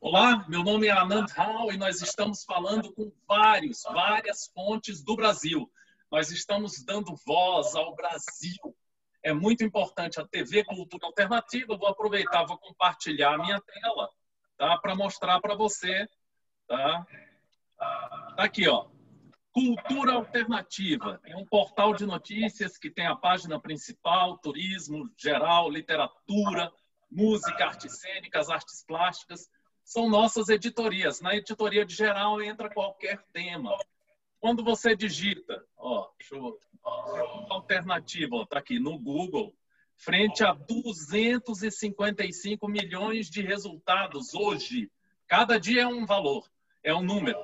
Olá, meu nome é Anand Rao e nós estamos falando com várias fontes do Brasil. Nós estamos dando voz ao Brasil. É muito importante a TV Cultura Alternativa. Eu vou aproveitar, vou compartilhar a minha tela, tá, para mostrar para você. Tá? Tá aqui, ó. Cultura Alternativa é um portal de notícias que tem a página principal, turismo, geral, literatura, música, artes cênicas, artes plásticas. São nossas editorias. Na editoria de geral entra qualquer tema. Quando você digita, ó, Alternativa, está aqui no Google, frente a 255 milhões de resultados hoje. Cada dia é um valor, é um número.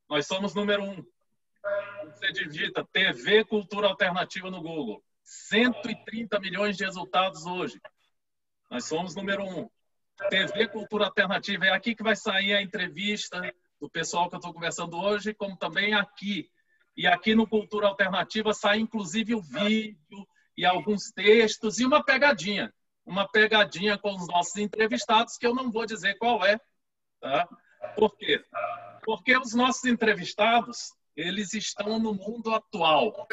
Nós somos número 1. Você digita TV Cultura Alternativa no Google. 130 milhões de resultados hoje. Nós somos número 1. TV Cultura Alternativa. É aqui que vai sair a entrevista do pessoal que eu estou conversando hoje, como também aqui. E aqui no Cultura Alternativa sai inclusive o vídeo e alguns textos e uma pegadinha. Uma pegadinha com os nossos entrevistados, que eu não vou dizer qual é. Tá? Por quê? Porque os nossos entrevistados, eles estão no mundo atual.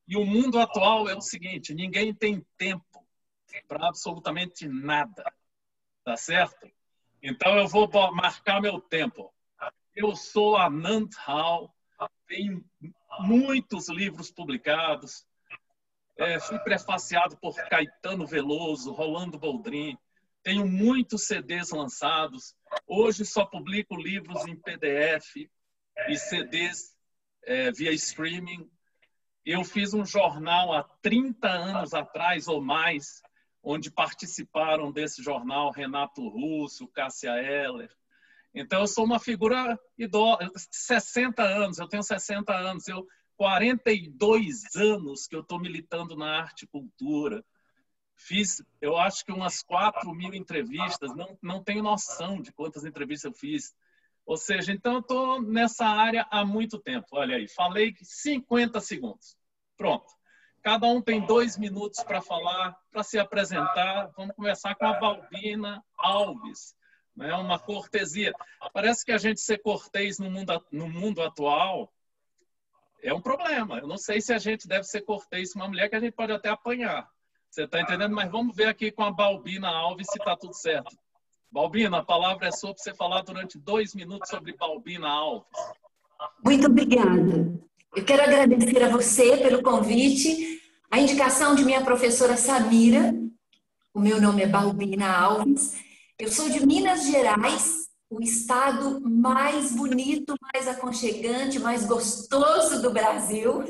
E o mundo atual é o seguinte: ninguém tem tempo para absolutamente nada. Tá certo? Então eu vou marcar meu tempo. Eu sou Anand Rao, tenho muitos livros publicados, fui prefaciado por Caetano Veloso, Rolando Boldrin, tenho muitos CDs lançados. Hoje só publico livros em PDF e CDs via streaming. Eu fiz um jornal há 30 anos atrás ou mais, onde participaram desse jornal Renato Russo, Cássia Eller. Então, eu sou uma figura idosa, 60 anos, eu tenho 60 anos, 42 anos que eu estou militando na arte e cultura. Fiz, eu acho que umas 4.000 entrevistas, não tenho noção de quantas entrevistas eu fiz. Ou seja, então eu estou nessa área há muito tempo. Olha aí, falei 50 segundos. Pronto. Cada um tem 2 minutos para falar, para se apresentar. Vamos começar com a Balbina Alves. Né? Uma cortesia. Parece que a gente ser cortês no mundo atual é um problema. Eu não sei se a gente deve ser cortês com uma mulher, que a gente pode até apanhar. Você está entendendo? Mas vamos ver aqui com a Balbina Alves se está tudo certo. Balbina, a palavra é sua para você falar durante 2 minutos sobre Balbina Alves. Muito obrigada. Eu quero agradecer a você pelo convite, a indicação de minha professora Samira. O meu nome é Balbina Alves. Eu sou de Minas Gerais, o estado mais bonito, mais aconchegante, mais gostoso do Brasil,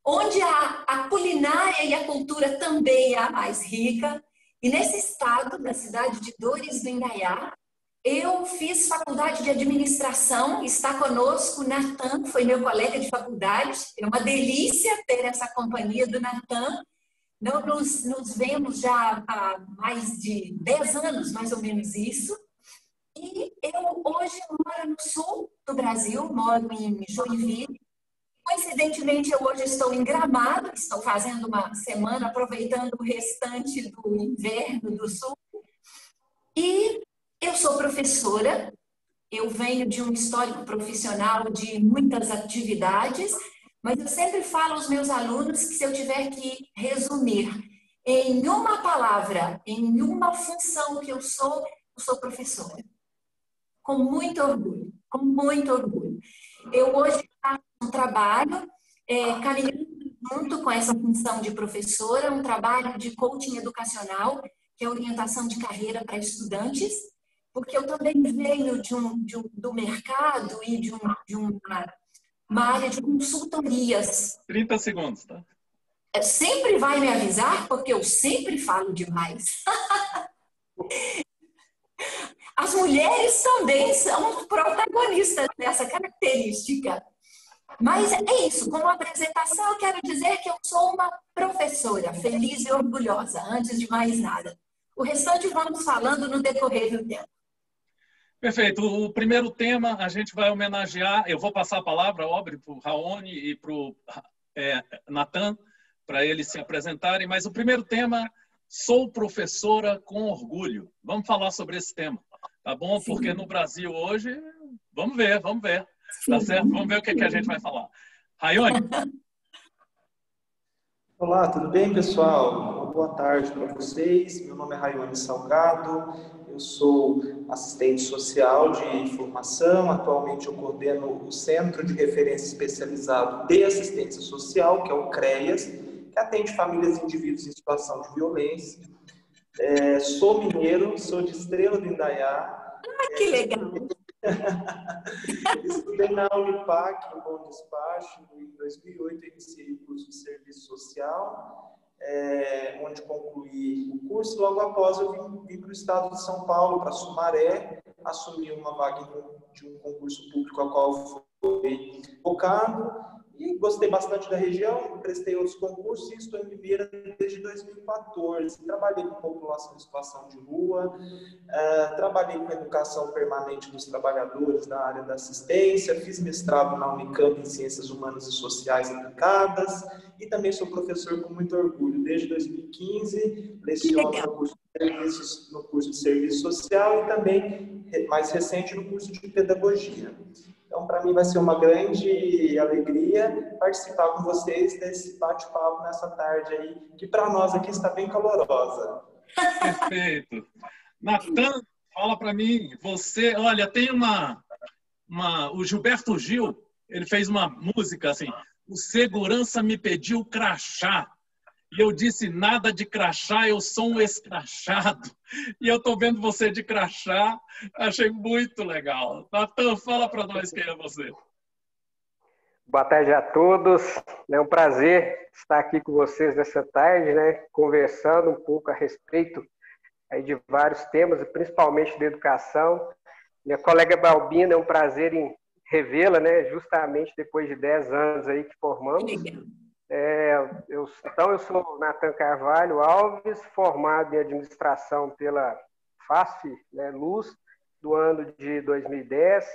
onde a culinária e a cultura também é a mais rica. E nesse estado, na cidade de Dores do Indaiá, eu fiz faculdade de administração. Está conosco o Natan, foi meu colega de faculdade. É uma delícia ter essa companhia do Natan. Nós nos vemos já há mais de 10 anos, mais ou menos isso. E eu hoje moro no sul do Brasil, moro em Joinville. Coincidentemente, eu hoje estou em Gramado, estou fazendo uma semana, aproveitando o restante do inverno do sul. E eu sou professora, eu venho de um histórico profissional de muitas atividades, mas eu sempre falo aos meus alunos que se eu tiver que resumir em uma palavra, em uma função que eu sou professora. Com muito orgulho, com muito orgulho. Eu hoje faço um trabalho caminhando junto com essa função de professora, um trabalho de coaching educacional, que é orientação de carreira para estudantes, porque eu também venho do mercado e de uma área de consultorias. 30 segundos, tá? Sempre vai me avisar, porque eu sempre falo demais. As mulheres também são protagonistas dessa característica. Mas é isso, como apresentação eu quero dizer que eu sou uma professora feliz e orgulhosa, antes de mais nada. O restante vamos falando no decorrer do tempo. Perfeito. O primeiro tema a gente vai homenagear, eu vou passar a palavra, óbvio, para o Raoni e para o Natan, para eles se apresentarem, mas o primeiro tema, sou professora com orgulho. Vamos falar sobre esse tema. Tá bom? Sim. Porque no Brasil hoje, vamos ver. Tá Sim. certo? Vamos ver o que a gente vai falar. Raione, Olá, tudo bem, pessoal? Uma boa tarde para vocês. Meu nome é Raione Salgado, eu sou assistente social de formação. Atualmente eu coordeno o Centro de Referência Especializado de Assistência Social, que é o CREAS, que atende famílias e indivíduos em situação de violência. Sou mineiro, sou de Estrela do Indaiá. Que legal. Estudei na Unipac, em Bom Despacho. Em 2008 iniciei o curso de Serviço Social, onde concluí o curso. Logo após eu vim para o estado de São Paulo, para Sumaré, assumi uma vaga de um concurso público a qual fui focado. E gostei bastante da região, prestei outros concursos e estou em Limeira desde 2014. Trabalhei com população em situação de rua, trabalhei com educação permanente dos trabalhadores na área da assistência, fiz mestrado na Unicamp em Ciências Humanas e Sociais Aplicadas e também sou professor com muito orgulho. Desde 2015, leciono no curso de Serviço Social e também, mais recente, no curso de Pedagogia. Então, para mim vai ser uma grande alegria participar com vocês desse bate-papo nessa tarde aí, que para nós aqui está bem calorosa. perfeito. Natan, fala para mim, você, olha, tem o Gilberto Gil, ele fez uma música assim, o segurança me pediu crachá. E eu disse, nada de crachá, eu sou um escrachado. E eu estou vendo você de crachá, achei muito legal. Natan, fala para nós quem é você. Boa tarde a todos. É um prazer estar aqui com vocês nessa tarde, né, conversando um pouco a respeito aí de vários temas, principalmente da educação. Minha colega Balbina, é um prazer em revê-la, né, justamente depois de 10 anos aí que formamos. Legal. Eu sou Natan Carvalho Alves, formado em administração pela FASF, né, Luz, do ano de 2010,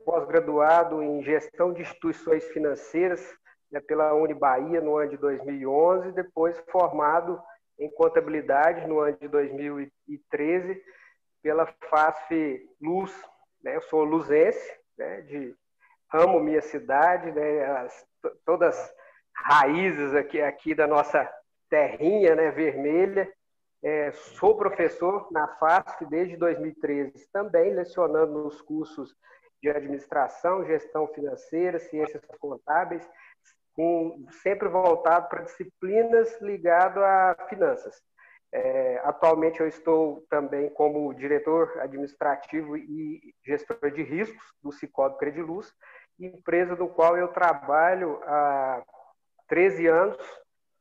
pós-graduado em gestão de instituições financeiras, né, pela Unibahia no ano de 2011, depois formado em contabilidade no ano de 2013 pela FASF Luz. Né, eu sou luzense, né, amo minha cidade, né, todas as raízes aqui da nossa terrinha, né, vermelha. Sou professor na FASF desde 2013, também lecionando nos cursos de administração, gestão financeira, ciências contábeis, sempre voltado para disciplinas ligadas a finanças. Atualmente eu estou também como diretor administrativo e gestor de riscos do Sicoob Crediluz, empresa do qual eu trabalho há 13 anos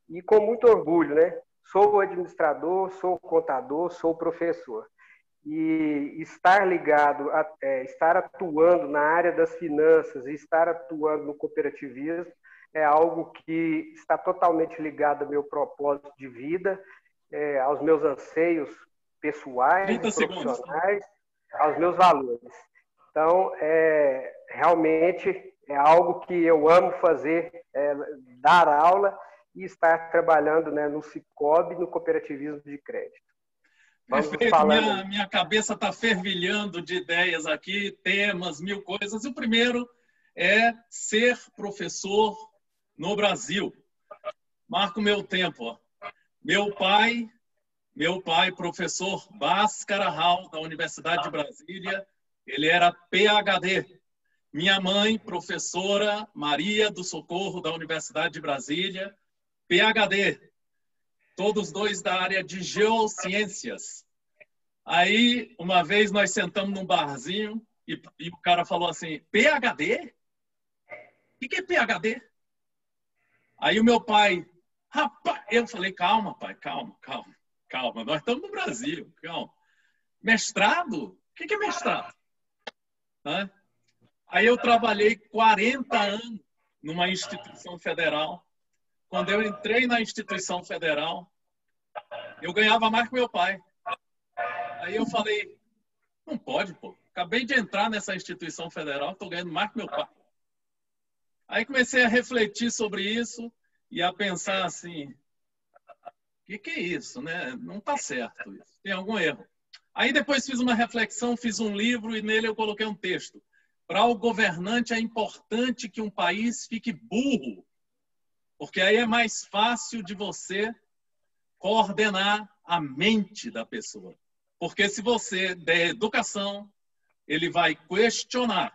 e com muito orgulho, né? Sou administrador, sou contador, sou professor. E estar ligado, estar atuando na área das finanças e estar atuando no cooperativismo é algo que está totalmente ligado ao meu propósito de vida, aos meus anseios pessoais e profissionais, aos meus valores. Então, realmente é algo que eu amo fazer, dar aula e estar trabalhando, né, no Sicoob, no cooperativismo de crédito. Perfeito, minha cabeça está fervilhando de ideias aqui, temas, mil coisas. E o primeiro é ser professor no Brasil. Marco meu tempo. Ó. Meu pai, professor Bhaskara Rao, da Universidade de Brasília, ele era PhD. Minha mãe, professora Maria do Socorro, da Universidade de Brasília, PhD. Todos dois da área de geociências. Aí, uma vez, nós sentamos num barzinho e o cara falou assim, PhD? O que é PhD? Aí o meu pai, rapaz, eu falei, calma, pai, calma. Nós estamos no Brasil, calma. Mestrado? O que é mestrado? Hã? Aí eu trabalhei 40 anos numa instituição federal. Quando eu entrei na instituição federal, eu ganhava mais que meu pai. Aí eu falei, não pode, pô. Acabei de entrar nessa instituição federal, estou ganhando mais que meu pai. Aí comecei a refletir sobre isso e a pensar assim, o que é isso, né? Não está certo isso. Tem algum erro. Aí depois fiz uma reflexão, fiz um livro e nele eu coloquei um texto. Para o governante é importante que um país fique burro, porque aí é mais fácil de você coordenar a mente da pessoa. Porque se você der educação, ele vai questionar.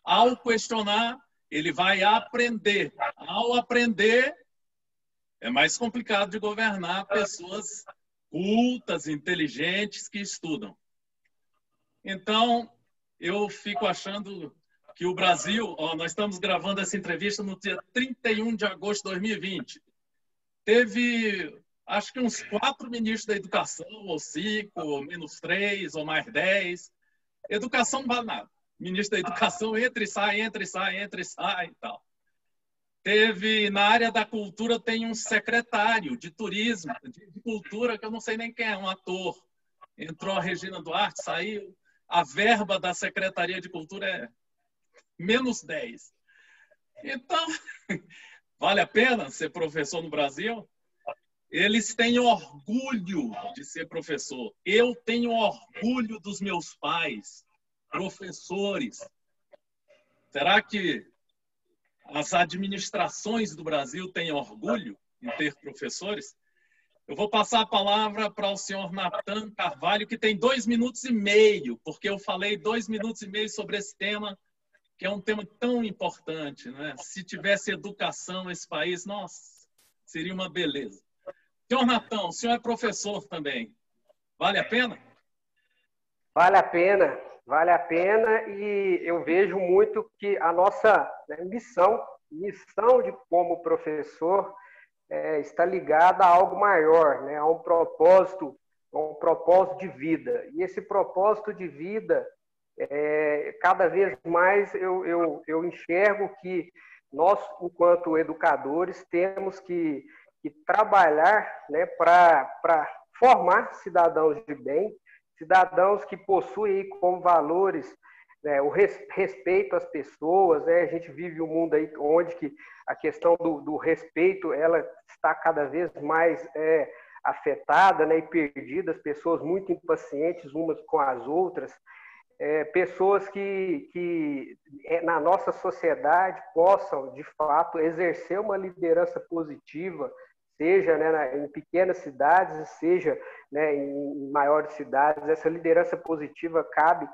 Ao questionar, ele vai aprender. Ao aprender, é mais complicado de governar pessoas cultas, inteligentes, que estudam. Então, eu fico achando que o Brasil... nós estamos gravando essa entrevista no dia 31 de agosto de 2020. Teve, acho que uns 4 ministros da educação, ou 5, ou menos 3, ou mais 10. Educação não vale nada. Ministro da Educação entra e sai, entra e sai, entra e sai e tal. Teve, na área da cultura, tem um secretário de turismo, de cultura, que eu não sei nem quem é, um ator. Entrou a Regina Duarte, saiu. A verba da Secretaria de Cultura é menos 10. Então, vale a pena ser professor no Brasil? Eles têm orgulho de ser professor. Eu tenho orgulho dos meus pais, professores. Será que as administrações do Brasil têm orgulho em ter professores? Eu vou passar a palavra para o senhor Natan Carvalho, que tem 2 minutos e meio, porque eu falei 2 minutos e meio sobre esse tema, que é um tema tão importante, né? Se tivesse educação nesse país, nossa, seria uma beleza. Senhor Natan, o senhor é professor também. Vale a pena? Vale a pena. Vale a pena, e eu vejo muito que a nossa missão de como professor está ligada a algo maior, né? A um propósito de vida. E esse propósito de vida, cada vez mais eu enxergo que nós, enquanto educadores, temos que trabalhar, né, para formar cidadãos de bem, cidadãos que possuem como valores, né, o respeito às pessoas, né? A gente vive um mundo aí onde que a questão do respeito ela está cada vez mais afetada, né, e perdida, as pessoas muito impacientes umas com as outras, pessoas que na nossa sociedade possam, de fato, exercer uma liderança positiva, seja, né, em pequenas cidades, seja, né, em maiores cidades. Essa liderança positiva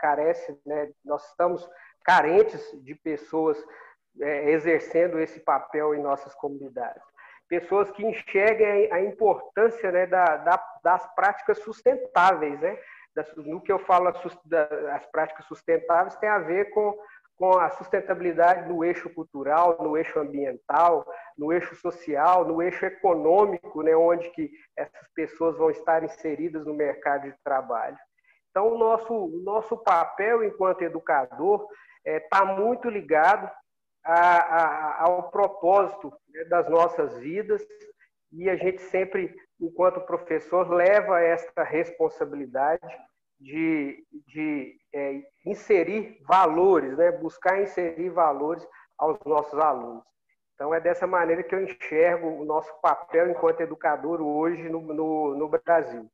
carece, né, nós estamos carentes de pessoas exercendo esse papel em nossas comunidades. Pessoas que enxerguem a importância, né, das práticas sustentáveis, né? No que eu falo, as práticas sustentáveis tem a ver com a sustentabilidade no eixo cultural, no eixo ambiental, no eixo social, no eixo econômico, né, onde que essas pessoas vão estar inseridas no mercado de trabalho. Então, o nosso papel enquanto educador está muito ligado ao propósito, né, das nossas vidas, e a gente sempre, enquanto professor, leva esta responsabilidade de inserir valores, né? Buscar inserir valores aos nossos alunos. Então, é dessa maneira que eu enxergo o nosso papel enquanto educador hoje no Brasil.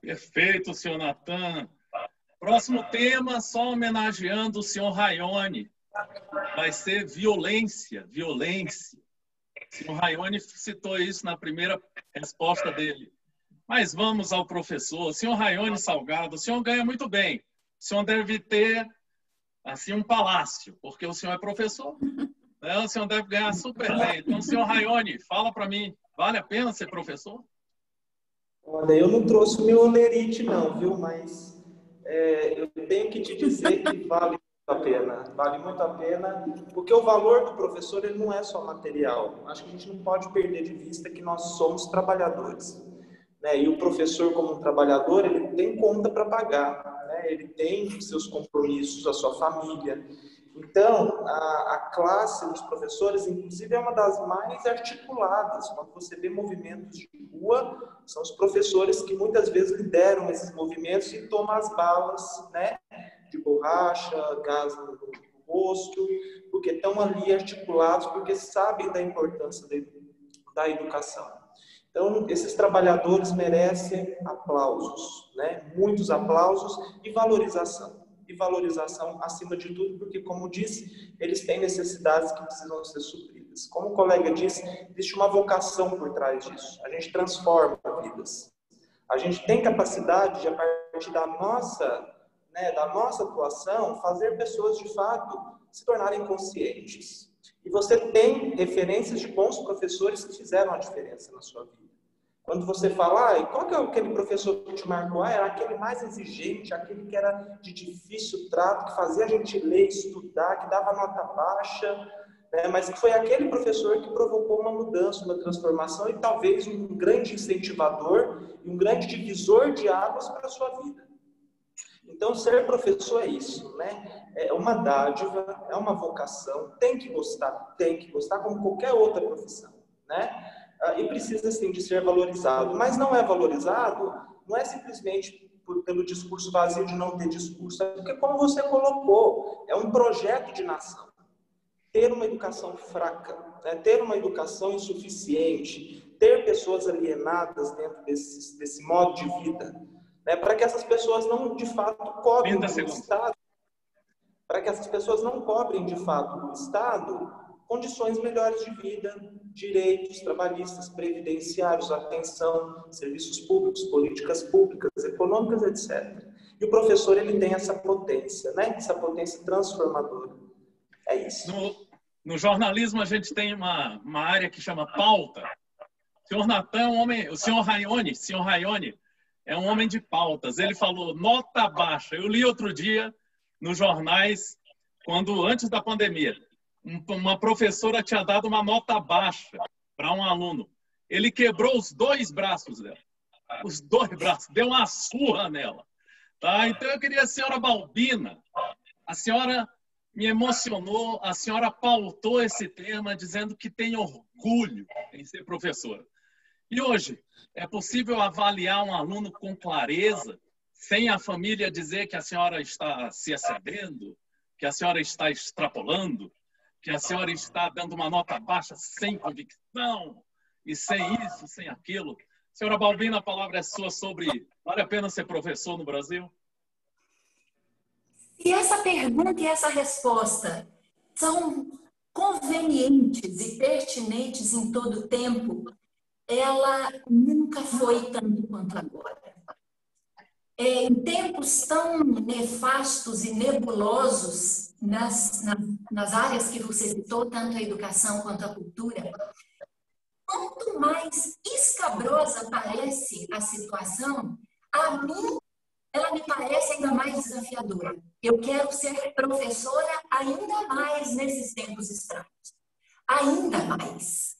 Perfeito, senhor Natan. Próximo tema, só homenageando o senhor Raione, vai ser violência. Violência. O senhor Raione citou isso na primeira resposta dele. Mas vamos ao professor. O senhor Raione Salgado, o senhor ganha muito bem. O senhor deve ter assim, um palácio, porque o senhor é professor. Né? O senhor deve ganhar super bem. Então, senhor Raione, fala para mim, vale a pena ser professor? Olha, eu não trouxe o meu olerite não, viu? Mas eu tenho que te dizer que vale muito a pena. Vale muito a pena, porque o valor do professor ele não é só material. Acho que a gente não pode perder de vista que nós somos trabalhadores. Né? E o professor, como um trabalhador, ele tem conta para pagar, né? Ele tem seus compromissos, a sua família. Então, a classe dos professores, inclusive, é uma das mais articuladas. Quando você vê movimentos de rua, são os professores que muitas vezes lideram esses movimentos e tomam as balas, né, de borracha, gás no rosto, porque estão ali articulados, porque sabem da importância da educação. Então, esses trabalhadores merecem aplausos. né? Muitos aplausos e valorização. E valorização acima de tudo, porque, como disse, eles têm necessidades que precisam ser supridas. Como o colega disse, existe uma vocação por trás disso. A gente transforma vidas. A gente tem capacidade de, a partir da nossa atuação, fazer pessoas, de fato, se tornarem conscientes. E você tem referências de bons professores que fizeram a diferença na sua vida. Quando você fala, e qual que é aquele professor que te marcou? Era aquele mais exigente, aquele que era de difícil trato, que fazia a gente ler, estudar, que dava nota baixa, né? Mas que foi aquele professor que provocou uma mudança, uma transformação e talvez um grande incentivador e um grande divisor de águas para a sua vida. Então, ser professor é isso, né? É uma dádiva, é uma vocação, tem que gostar como qualquer outra profissão, né? E precisa, sim, de ser valorizado. Mas não é valorizado, não é simplesmente pelo discurso vazio de não ter discurso, é porque, como você colocou, é um projeto de nação. Ter uma educação fraca, né? Ter uma educação insuficiente, ter pessoas alienadas dentro desse modo de vida, né? Para que essas pessoas não, de fato, cobrem do Estado, para que essas pessoas não cobrem, de fato, do Estado condições melhores de vida, direitos trabalhistas, previdenciários, atenção, serviços públicos, políticas públicas, econômicas, etc. E o professor, ele tem essa potência, né? Essa potência transformadora. É isso. No jornalismo, a gente tem uma área que chama pauta. O senhor Natan é um homem... O senhor Raione é um homem de pautas. Ele falou nota baixa. Eu li outro dia nos jornais, antes da pandemia, uma professora tinha dado uma nota baixa para um aluno. Ele quebrou os 2 braços dela. Os 2 braços. Deu uma surra nela. Tá? Então, eu queria, a senhora Balbina, a senhora me emocionou, a senhora pautou esse tema dizendo que tem orgulho em ser professora. E hoje, é possível avaliar um aluno com clareza, sem a família dizer que a senhora está se excedendo, que a senhora está extrapolando, que a senhora está dando uma nota baixa sem convicção, e sem isso, sem aquilo. Senhora Balbina, a palavra é sua sobre vale a pena ser professor no Brasil? E essa pergunta e essa resposta são convenientes e pertinentes em todo o tempo, ela nunca foi tanto quanto agora. Em tempos tão nefastos e nebulosos nas áreas que você citou, tanto a educação quanto a cultura, quanto mais escabrosa parece a situação, a mim ela me parece ainda mais desafiadora. Eu quero ser professora ainda mais nesses tempos estranhos. Ainda mais.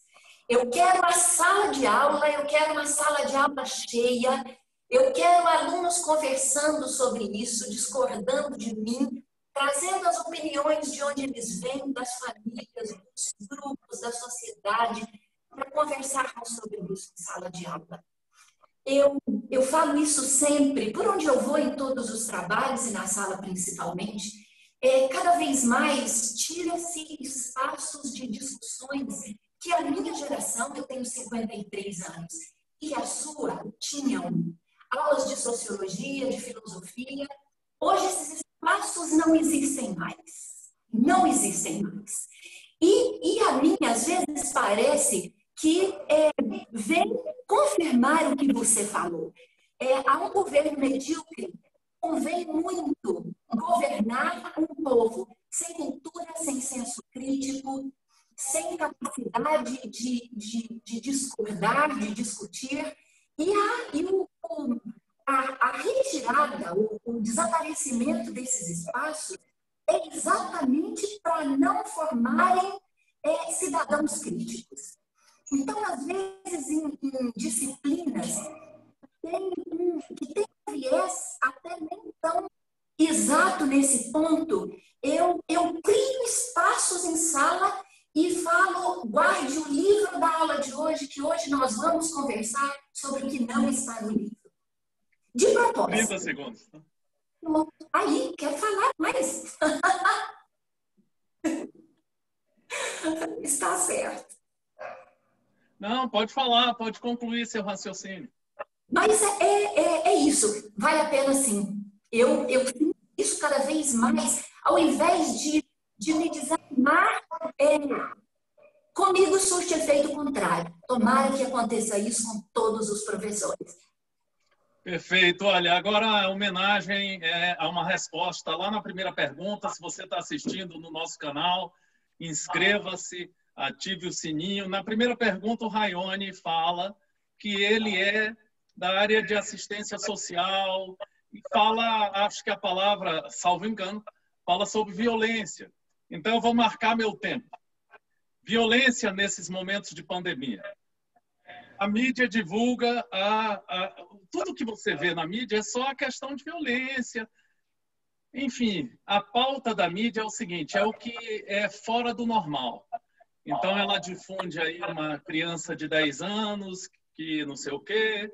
Eu quero uma sala de aula, eu quero uma sala de aula cheia, eu quero alunos conversando sobre isso, discordando de mim, trazendo as opiniões de onde eles vêm, das famílias, dos grupos, da sociedade, para conversarmos sobre isso em sala de aula. Eu falo isso sempre, por onde eu vou em todos os trabalhos e na sala principalmente, cada vez mais tira-se espaços de discussões que a minha geração, eu tenho 53 anos, e a sua tinham aulas de sociologia, de filosofia. Hoje esses espaços não existem mais. Não existem mais. E a mim, às vezes, parece que vem confirmar o que você falou. A um governo medíocre convém muito governar um povo sem cultura, sem senso crítico, sem capacidade de discordar, de discutir. E a retirada, o desaparecimento desses espaços é exatamente para não formarem cidadãos críticos. Então, às vezes, em disciplinas que tem um viés até nem tão exato nesse ponto, eu crio espaços em sala e falo, guarde o livro da aula de hoje, que hoje nós vamos conversar sobre o que não está no livro. De propósito. 30 segundos. Aí, quero falar mais. Está certo. Não, pode falar, pode concluir seu raciocínio. Mas é isso. Vale a pena, sim. Eu sinto isso cada vez mais, ao invés de me desanimar, comigo surte efeito contrário. Tomara que aconteça isso com todos os professores. Perfeito. Olha, agora a homenagem a uma resposta lá na primeira pergunta. Se você está assistindo no nosso canal, inscreva-se, ative o sininho. Na primeira pergunta, o Raione fala que ele é da área de assistência social e fala, acho que a palavra, salvo engano, fala sobre violência. Então, eu vou marcar meu tempo. Violência nesses momentos de pandemia. A mídia divulga, tudo que você vê na mídia é só a questão de violência. Enfim, a pauta da mídia é o seguinte, é o que é fora do normal. Então, ela difunde aí uma criança de 10 anos que não sei o quê,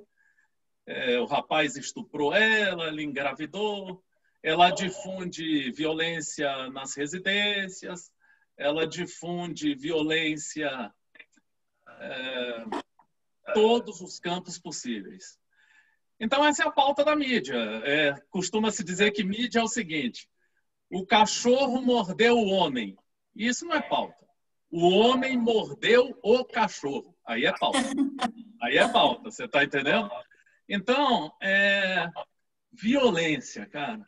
o rapaz estuprou ela engravidou, ela difunde violência nas residências, ela difunde violência todos os campos possíveis. Então, essa é a pauta da mídia. Costuma-se dizer que mídia é o seguinte, o cachorro mordeu o homem. Isso não é pauta. O homem mordeu o cachorro. Aí é pauta. Aí é pauta, você está entendendo? Então, violência, cara.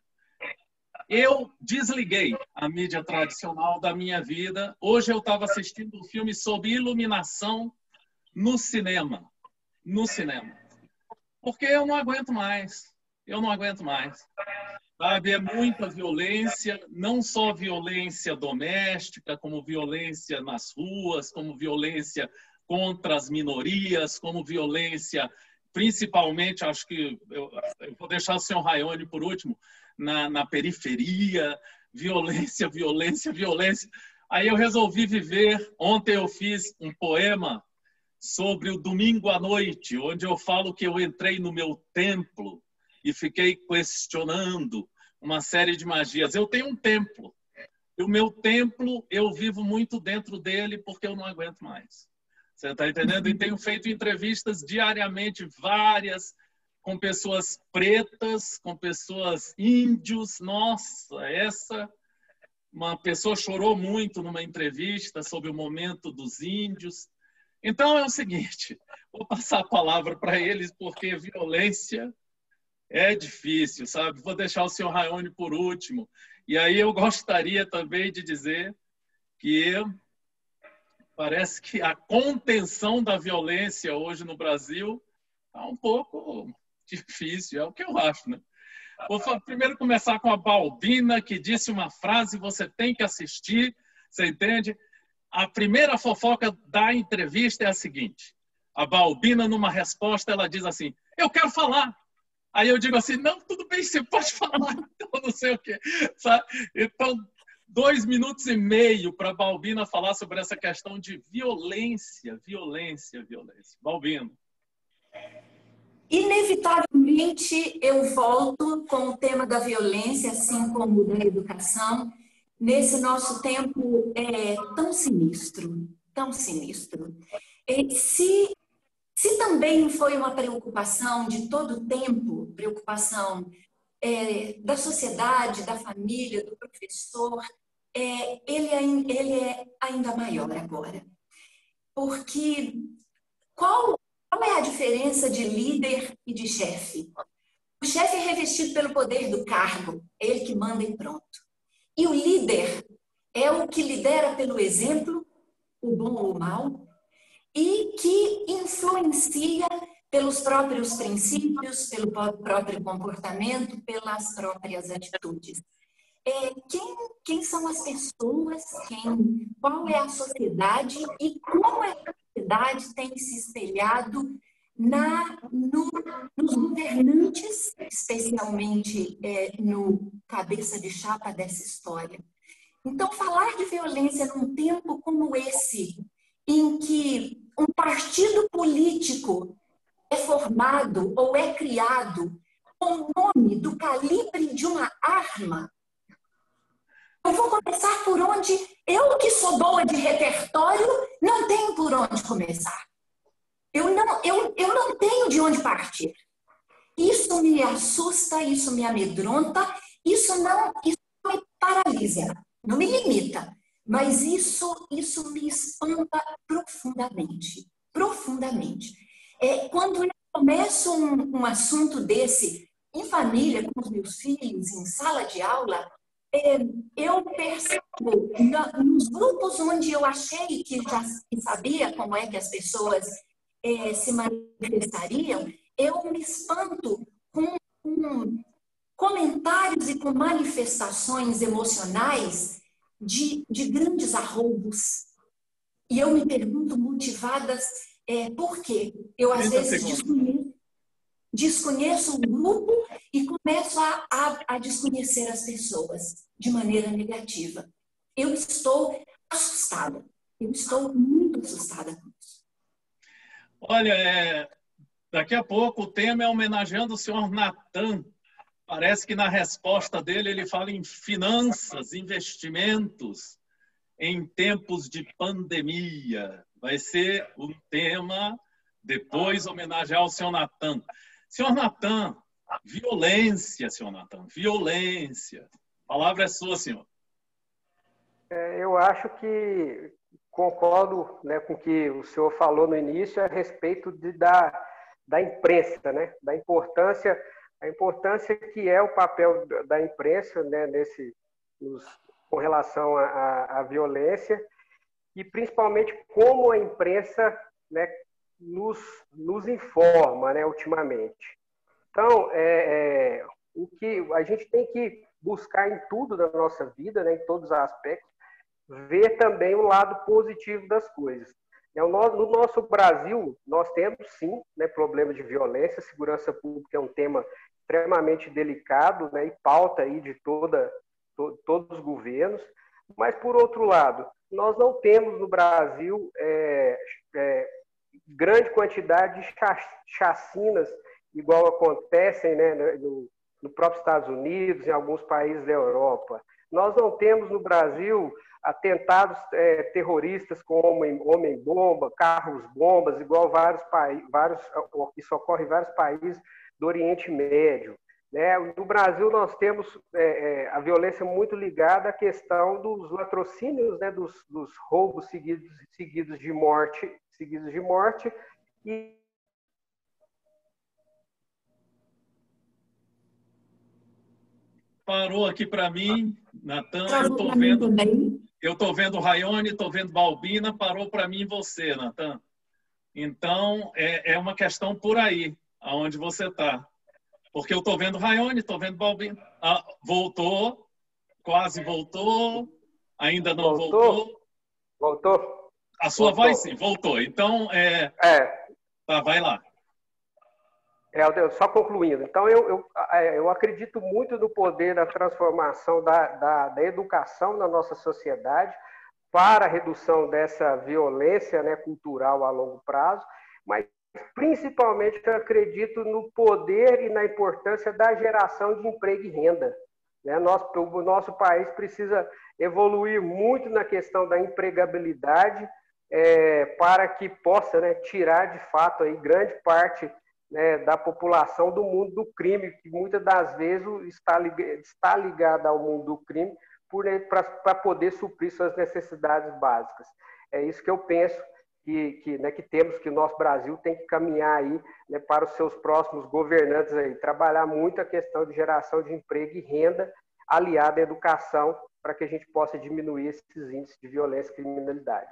Eu desliguei a mídia tradicional da minha vida. Hoje eu estava assistindo um filme sobre iluminação no cinema. No cinema. Porque eu não aguento mais. Eu não aguento mais. Sabe? É muita violência, não só violência doméstica, como violência nas ruas, como violência contra as minorias, como violência, principalmente, acho que eu vou deixar o senhor Raione por último, na periferia, violência, violência, violência. Aí eu resolvi viver, ontem eu fiz um poema sobre o domingo à noite, onde eu falo que eu entrei no meu templo e fiquei questionando uma série de magias. Eu tenho um templo. E o meu templo, eu vivo muito dentro dele porque eu não aguento mais. Você está entendendo? E tenho feito entrevistas diariamente, várias, com pessoas pretas, com pessoas índios. Nossa, uma pessoa chorou muito numa entrevista sobre o momento dos índios. Então é o seguinte, vou passar a palavra para eles, porque violência é difícil, sabe? Vou deixar o senhor Raione por último. E aí eu gostaria também de dizer que parece que a contenção da violência hoje no Brasil está um pouco difícil, é o que eu acho, né? Vou primeiro começar com a Balbina, que disse uma frase, você tem que assistir, você entende? A primeira fofoca da entrevista é a seguinte, a Balbina, numa resposta, ela diz assim, eu quero falar. Aí eu digo assim, não, tudo bem, você pode falar, então não sei o quê. Sabe? Então, 2 minutos e meio para a Balbina falar sobre essa questão de violência, violência, violência. Balbina. Inevitavelmente, eu volto com o tema da violência, assim como da educação, nesse nosso tempo tão sinistro, tão sinistro. Se também foi uma preocupação de todo o tempo, preocupação da sociedade, da família, do professor, ele é ainda maior agora. Porque qual é a diferença de líder e de chefe? O chefe é revestido pelo poder do cargo, é ele que manda e pronto. E o líder é o que lidera pelo exemplo, o bom ou o mal, e que influencia pelos próprios princípios, pelo próprio comportamento, pelas próprias atitudes. Quem são as pessoas, qual é a sociedade e como a sociedade tem se espelhado nos governantes, especialmente no cabeça de chapa dessa história. Então, falar de violência num tempo como esse, em que um partido político é formado ou é criado com o nome do calibre de uma arma, eu vou começar por onde eu, que sou boa de repertório, não tenho por onde começar. Eu não tenho de onde partir. Isso me assusta, isso me amedronta, isso me paralisa, não me limita, mas isso me espanta profundamente, profundamente. Quando eu começo um assunto desse em família, com os meus filhos, em sala de aula, eu percebo, nos grupos onde eu achei que já sabia como é que as pessoas se manifestariam, eu me espanto com comentários e com manifestações emocionais de grandes arroubos. E eu me pergunto, motivadas, por quê? Eu, às vezes, desconheço o grupo e começo a desconhecer as pessoas de maneira negativa. Eu estou assustada. Eu estou muito assustada com isso. Olha, daqui a pouco o tema é homenageando o senhor Natan. Parece que na resposta dele ele fala em finanças, investimentos em tempos de pandemia. Vai ser um tema, depois homenagear o senhor Natan. Senhor Natan, violência, senhor Natan, violência. A palavra é sua, senhor. Eu acho que concordo, né, com o que o senhor falou no início a respeito da imprensa, né, da importância, a importância que é o papel da imprensa, né, com relação à violência, e principalmente como a imprensa, né, nos informa, né, ultimamente. Então, o que a gente tem que buscar em tudo da nossa vida, né, em todos os aspectos, ver também o lado positivo das coisas. No nosso Brasil, nós temos, sim, né, problemas de violência. Segurança pública é um tema extremamente delicado, né, e pauta aí de todos os governos. Mas, por outro lado, nós não temos no Brasil grande quantidade de chacinas, igual acontecem, né, no próprio Estados Unidos, em alguns países da Europa. Nós não temos no Brasil atentados terroristas com homem-bomba, carros-bombas, igual isso ocorre em vários países do Oriente Médio. Né? No Brasil, nós temos a violência muito ligada à questão dos latrocínios, né? dos roubos seguidos de morte, e Parou aqui para mim, Natan, eu estou vendo Raione, estou vendo Balbina, parou para mim você, Natan. Então, é uma questão por aí, aonde você está. Porque eu estou vendo Raione, estou vendo Balbina. Voltou, quase voltou, ainda não voltou. Voltou? A sua voz, sim, voltou. Então, tá, vai lá. Só concluindo. Então, eu acredito muito no poder da transformação da educação na nossa sociedade para a redução dessa violência, né, cultural a longo prazo, mas principalmente eu acredito no poder e na importância da geração de emprego e renda. Né? O nosso país precisa evoluir muito na questão da empregabilidade para que possa, né, tirar de fato aí grande parte, né, da população do mundo do crime, que muitas das vezes está ligada ao mundo do crime para poder suprir suas necessidades básicas. É isso que eu penso que temos, que o nosso Brasil tem que caminhar aí, né, para os seus próximos governantes aí, trabalhar muito a questão de geração de emprego e renda aliada à educação para que a gente possa diminuir esses índices de violência e criminalidade.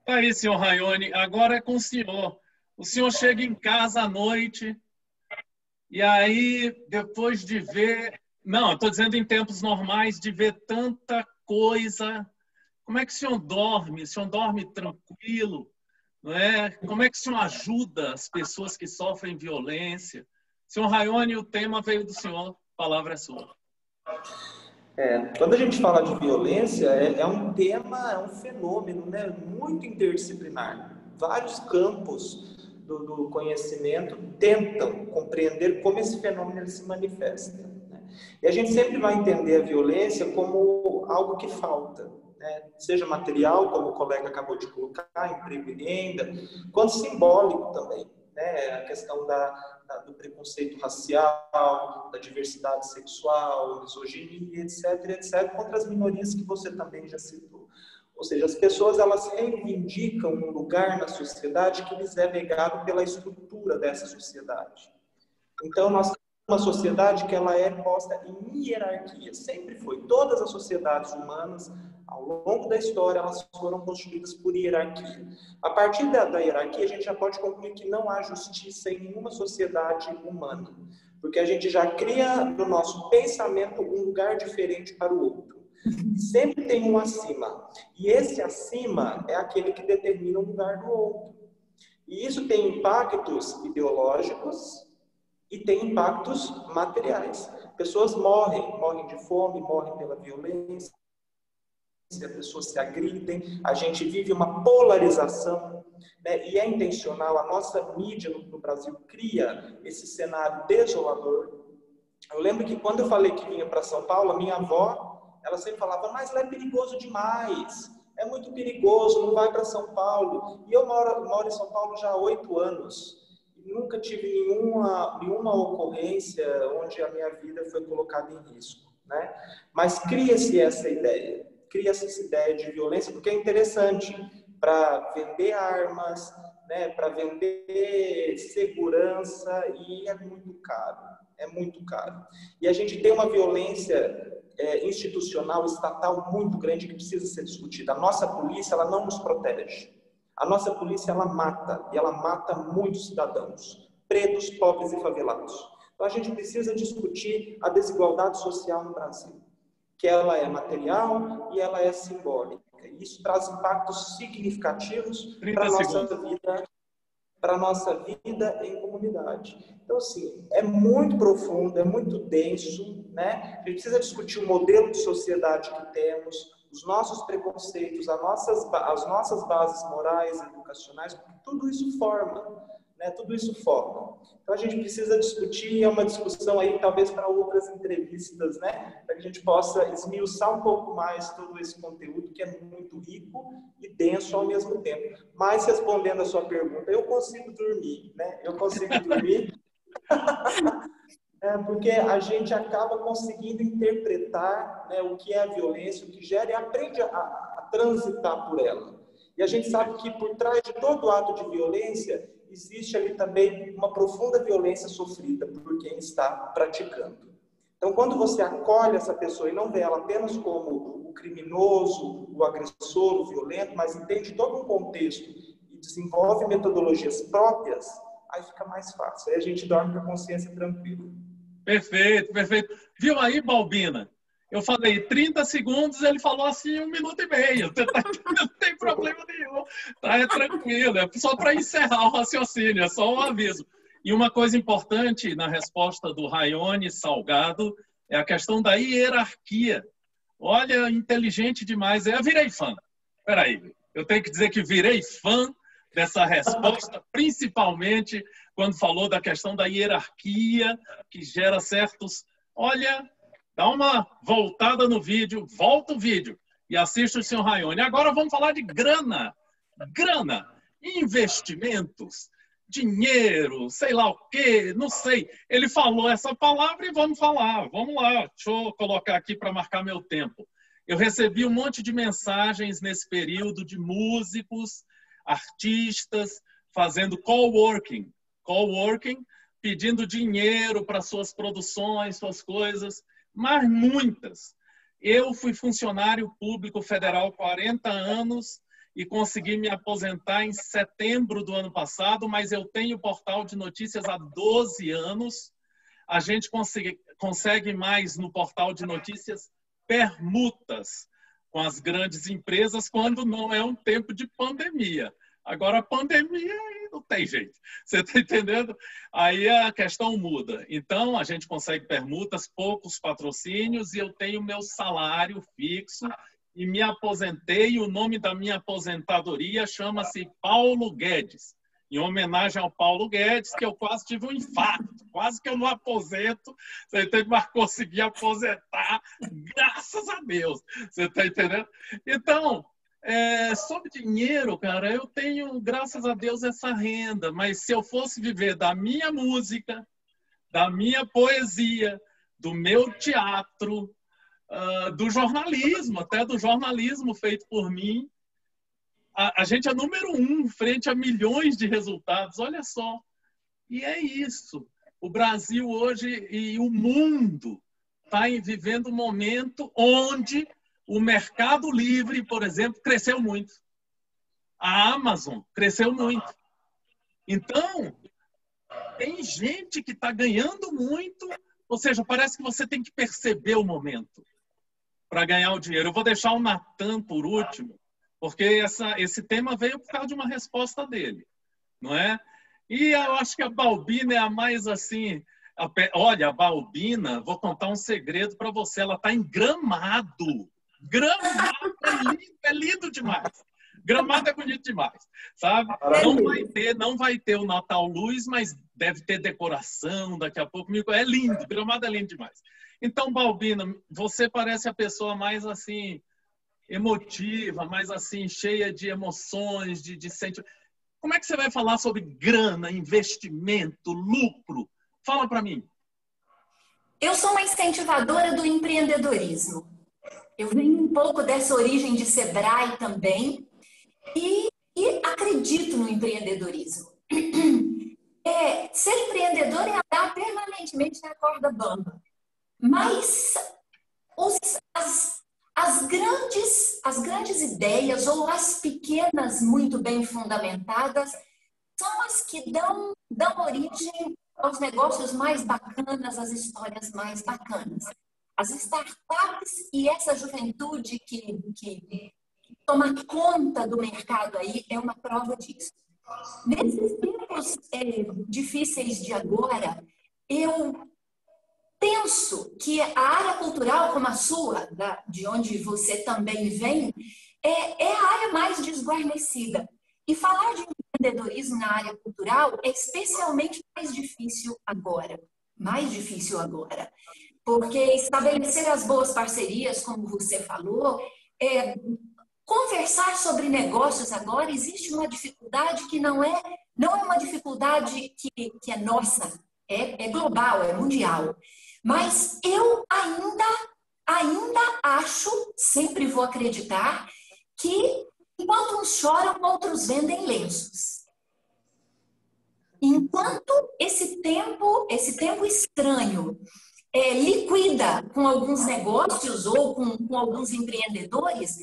Aí, senhor Raione, agora é com o senhor. O senhor chega em casa à noite e aí, depois de ver... Não, eu estou dizendo em tempos normais, de ver tanta coisa. Como é que o senhor dorme? O senhor dorme tranquilo? Não é? Como é que o senhor ajuda as pessoas que sofrem violência? Senhor Raione, o tema veio do senhor. A palavra é sua. Quando a gente fala de violência, é um tema, é um fenômeno, né, muito interdisciplinar. Vários campos do conhecimento tentam compreender como esse fenômeno ele se manifesta. Né? E a gente sempre vai entender a violência como algo que falta, né? Seja material, como o colega acabou de colocar, emprego e renda, quanto simbólico também. né? A questão do preconceito racial, da diversidade sexual, misoginia, etc., contra as minorias que você também já citou. Ou seja, as pessoas, elas reivindicam um lugar na sociedade que lhes é negado pela estrutura dessa sociedade. Então, nós temos uma sociedade que ela é posta em hierarquia, sempre foi. Todas as sociedades humanas, ao longo da história, elas foram constituídas por hierarquia. A partir da hierarquia, a gente já pode concluir que não há justiça em nenhuma sociedade humana, porque a gente já cria no nosso pensamento um lugar diferente para o outro. Sempre tem um acima. E esse acima é aquele que determina o lugar do outro. E isso tem impactos ideológicos e tem impactos materiais. Pessoas morrem de fome, morrem pela violência, pessoas se agridem, a gente vive uma polarização, né? E é intencional, a nossa mídia no Brasil cria esse cenário desolador. Eu lembro que quando eu falei que vinha para São Paulo, a minha avó, ela sempre falava, mas lá é perigoso demais, é muito perigoso, não vai para São Paulo. E eu moro em São Paulo já há 8 anos, e nunca tive nenhuma ocorrência onde a minha vida foi colocada em risco, né? Mas cria-se essa ideia de violência, porque é interessante para vender armas, né, para vender segurança, e é muito caro. E a gente tem uma violência institucional, estatal muito grande que precisa ser discutida. A nossa polícia, ela não nos protege. A nossa polícia, ela mata, e ela mata muitos cidadãos, pretos, pobres e favelados. Então a gente precisa discutir a desigualdade social no Brasil, que ela é material e ela é simbólica. E isso traz impactos significativos para a nossa vida em comunidade. Então, assim, é muito profundo, é muito denso, né? A gente precisa discutir o modelo de sociedade que temos, os nossos preconceitos, as nossas bases morais, educacionais, porque tudo isso forma, né? Tudo isso forma. Então, a gente precisa discutir, é uma discussão aí, talvez, para outras entrevistas, né? Para que a gente possa esmiuçar um pouco mais todo esse conteúdo, que é muito rico e denso ao mesmo tempo. Mas, respondendo a sua pergunta, eu consigo dormir, né? Eu consigo dormir porque a gente acaba conseguindo interpretar, né, o que é a violência, o que gera, e aprende a transitar por ela. E a gente sabe que por trás de todo ato de violência existe ali também uma profunda violência sofrida por quem está praticando. Então, quando você acolhe essa pessoa e não vê ela apenas como o criminoso, o agressor, o violento, mas entende todo um contexto e desenvolve metodologias próprias, aí fica mais fácil. Aí a gente dorme com a consciência tranquila. Perfeito, perfeito. Viu aí, Balbina? Eu falei 30 segundos, ele falou assim 1 minuto e meio. Não tem problema nenhum. Tá, é tranquilo. É só para encerrar o raciocínio, é só um aviso. E uma coisa importante na resposta do Raione Salgado é a questão da hierarquia. Olha, inteligente demais. Eu virei fã. Espera aí, eu tenho que dizer que virei fã dessa resposta, principalmente quando falou da questão da hierarquia, que gera certos... Olha... Dá uma voltada no vídeo, volta o vídeo e assiste o senhor Raione. Agora vamos falar de grana. Grana, investimentos, dinheiro, sei lá o quê, não sei. Ele falou essa palavra e vamos falar. Vamos lá, deixa eu colocar aqui para marcar meu tempo. Eu recebi um monte de mensagens nesse período de músicos, artistas, fazendo coworking, pedindo dinheiro para suas produções, suas coisas, mas muitas. Eu fui funcionário público federal 40 anos e consegui me aposentar em setembro do ano passado, mas eu tenho portal de notícias há 12 anos. A gente consegue mais no portal de notícias permutas com as grandes empresas quando não é um tempo de pandemia. Agora, a pandemia não tem jeito. Você está entendendo? Aí a questão muda. Então, a gente consegue permutas, poucos patrocínios, e eu tenho meu salário fixo e me aposentei. O nome da minha aposentadoria chama-se Paulo Guedes, em homenagem ao Paulo Guedes, que eu quase tive um infarto, quase que eu não aposento, você entende? Mas consegui aposentar, graças a Deus. Você está entendendo? Então, Sobre dinheiro, cara, eu tenho, graças a Deus, essa renda. Mas se eu fosse viver da minha música, da minha poesia, do meu teatro, do jornalismo, até do jornalismo feito por mim, a gente é número 1 frente a milhões de resultados. Olha só. E é isso. O Brasil hoje e o mundo está vivendo um momento onde o Mercado Livre, por exemplo, cresceu muito. A Amazon cresceu muito. Então, tem gente que está ganhando muito, ou seja, parece que você tem que perceber o momento para ganhar o dinheiro. Eu vou deixar o Natan por último, porque esse tema veio por causa de uma resposta dele, não é? E eu acho que a Balbina é a mais assim... Olha, a Balbina, vou contar um segredo para você, ela está em Gramado. Gramado é lindo demais. Gramado é bonito demais, sabe? Não vai ter o Natal Luz, mas deve ter decoração daqui a pouco. É lindo, Gramado é lindo demais. Então, Balbina, você parece a pessoa mais assim emotiva, mais assim cheia de emoções, de sentimentos. Como é que você vai falar sobre grana, investimento, lucro? Fala para mim. Eu sou uma incentivadora do empreendedorismo. Eu venho um pouco dessa origem de Sebrae também e acredito no empreendedorismo. Ser empreendedor é andar permanentemente na corda bamba. Mas as grandes ideias ou as pequenas muito bem fundamentadas são as que dão origem aos negócios mais bacanas, às histórias mais bacanas. As startups e essa juventude que toma conta do mercado aí é uma prova disso. Nesses tempos difíceis de agora, eu penso que a área cultural como a sua, de onde você também vem, é a área mais desguarnecida. E falar de empreendedorismo na área cultural é especialmente mais difícil agora. Porque estabelecer as boas parcerias, como você falou, conversar sobre negócios agora, existe uma dificuldade que não é uma dificuldade que é nossa, é global, é mundial. Mas eu ainda acho, sempre vou acreditar, que enquanto uns choram, outros vendem lenços. Enquanto esse tempo estranho liquida com alguns negócios ou com alguns empreendedores,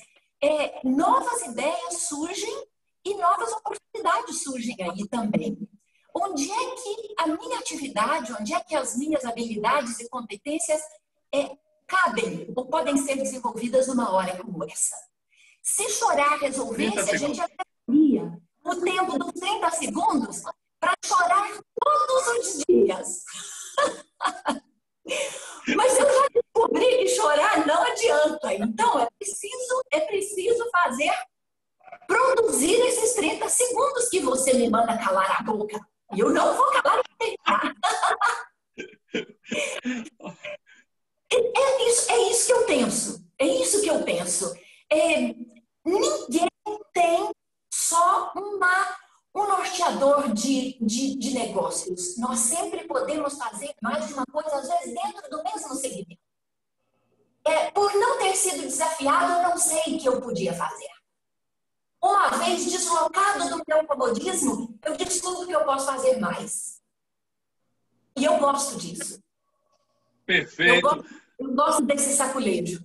novas ideias surgem e novas oportunidades surgem aí também. Onde é que a minha atividade, onde é que as minhas habilidades e competências cabem ou podem ser desenvolvidas numa hora como essa? Se chorar resolvesse, a gente até teria o tempo dos 30 segundos para chorar todos os dias. Mas eu já descobri que chorar não adianta. Então, é preciso produzir esses 30 segundos que você me manda calar a boca. E eu não vou calar a boca. É isso que eu penso. É isso que eu penso. Ninguém tem só um norteador de negócios. Nós sempre podemos fazer mais de uma coisa, às vezes dentro do mesmo segmento. Por não ter sido desafiado, eu não sei o que eu podia fazer. Uma vez deslocado do meu comodismo, eu descubro que eu posso fazer mais. E eu gosto disso. Perfeito. Eu gosto desse saculejo.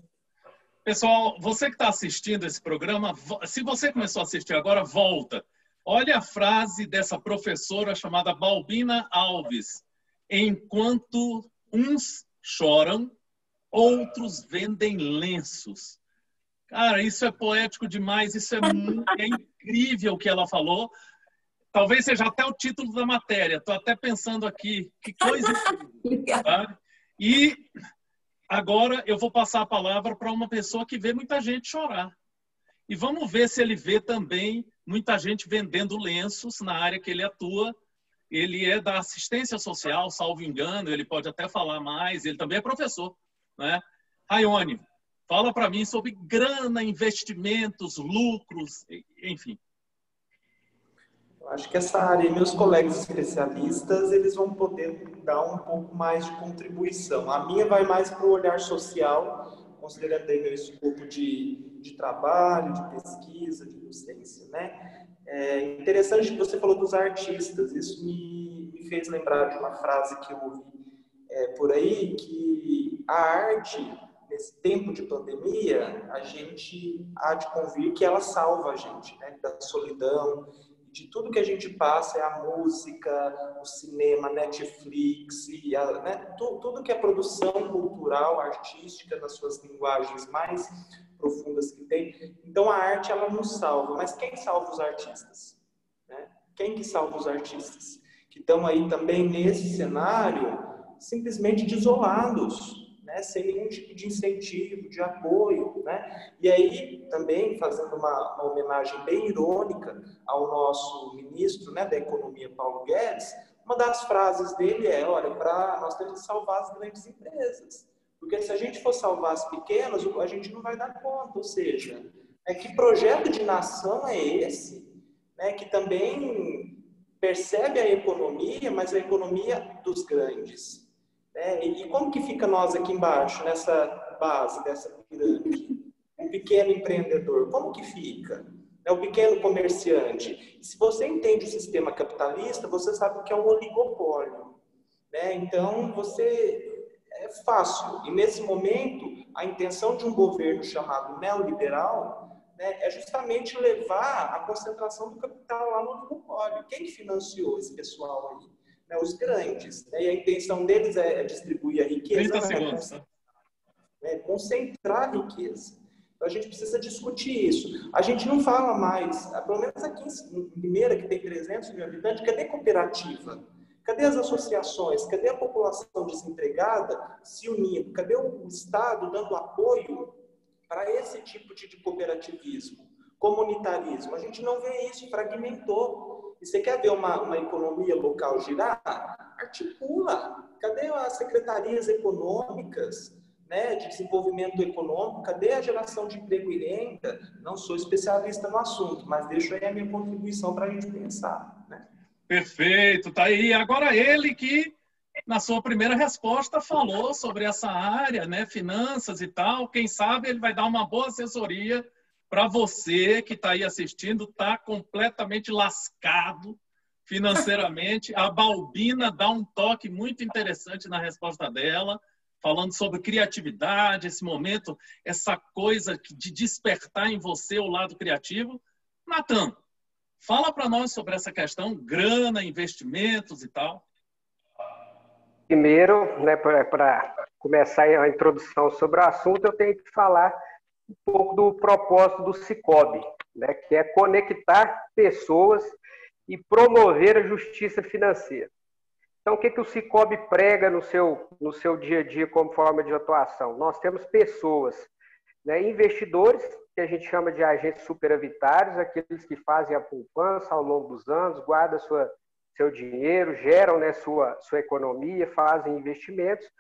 Pessoal, você que está assistindo esse programa, se você começou a assistir agora, volta. Olha a frase dessa professora chamada Balbina Alves. Enquanto uns choram, outros vendem lenços. Cara, isso é poético demais, isso é incrível o que ela falou. Talvez seja até o título da matéria. Estou até pensando aqui, que coisa incrível, tá? E agora eu vou passar a palavra para uma pessoa que vê muita gente chorar. E vamos ver se ele vê também muita gente vendendo lenços na área que ele atua. Ele é da assistência social, salvo engano, ele pode até falar mais, ele também é professor, né? Raione, Fala para mim sobre grana, investimentos, lucros, enfim. Acho que essa área, meus colegas especialistas, eles vão poder dar um pouco mais de contribuição. A minha vai mais para o olhar social, considerando aí meu escopo de trabalho, de pesquisa, de docência, né? É interessante que você falou dos artistas. Isso me fez lembrar de uma frase que eu ouvi por aí, que a arte, nesse tempo de pandemia, a gente há de convir que ela salva a gente, né? Da solidão, de tudo que a gente passa, é a música, o cinema, Netflix, né? Tudo que é produção cultural, artística, nas suas linguagens mais profundas que tem. Então, a arte, ela nos salva. Mas quem salva os artistas? Né? Quem que salva os artistas? Que estão aí também nesse cenário, simplesmente desolados, né? Sem nenhum tipo de incentivo, de apoio, né? E aí, também, fazendo uma homenagem bem irônica ao nosso ministro, né, da Economia, Paulo Guedes, uma das frases dele é, olha, nós temos que salvar as grandes empresas, porque se a gente for salvar as pequenas, a gente não vai dar conta. Ou seja, que projeto de nação é esse, né, que também percebe a economia, mas a economia dos grandes? E como que fica nós aqui embaixo, nessa base dessa pirâmide? O pequeno empreendedor, como que fica? O pequeno comerciante. E se você entende o sistema capitalista, você sabe que é um oligopólio, né? Então, é fácil. E nesse momento, a intenção de um governo chamado neoliberal, né, é justamente levar a concentração do capital lá no oligopólio. Quem financiou esse pessoal aí? Os grandes, né? E a intenção deles é distribuir a riqueza, 30 segundos, concentrar a riqueza. Então, a gente precisa discutir isso. A gente não fala mais, pelo menos aqui em Limeira, que tem 300 mil habitantes, cadê a cooperativa? Cadê as associações? Cadê a população desempregada se unindo? Cadê o Estado dando apoio para esse tipo de cooperativismo, comunitarismo? A gente não vê isso, fragmentou. E você quer ver uma economia local girar? Articula. Cadê as secretarias econômicas, né, de desenvolvimento econômico? Cadê a geração de emprego e renda? Não sou especialista no assunto, mas deixo aí a minha contribuição para a gente pensar, né? Perfeito, tá aí. Agora ele que, na sua primeira resposta, falou sobre essa área, né, finanças e tal. Quem sabe ele vai dar uma boa assessoria para você que está aí assistindo, está completamente lascado financeiramente. A Balbina dá um toque muito interessante na resposta dela, falando sobre criatividade, esse momento, essa coisa de despertar em você o lado criativo. Natan, fala para nós sobre essa questão, grana, investimentos e tal. Primeiro, né, para começar a introdução sobre o assunto, eu tenho que falar um pouco do propósito do Sicoob, né, que é conectar pessoas e promover a justiça financeira. Então, o que o Sicoob prega no seu dia a dia como forma de atuação? Nós temos pessoas, né, investidores, que a gente chama de agentes superavitários, aqueles que fazem a poupança ao longo dos anos, guardam seu dinheiro, geram, né, sua economia, fazem investimentos.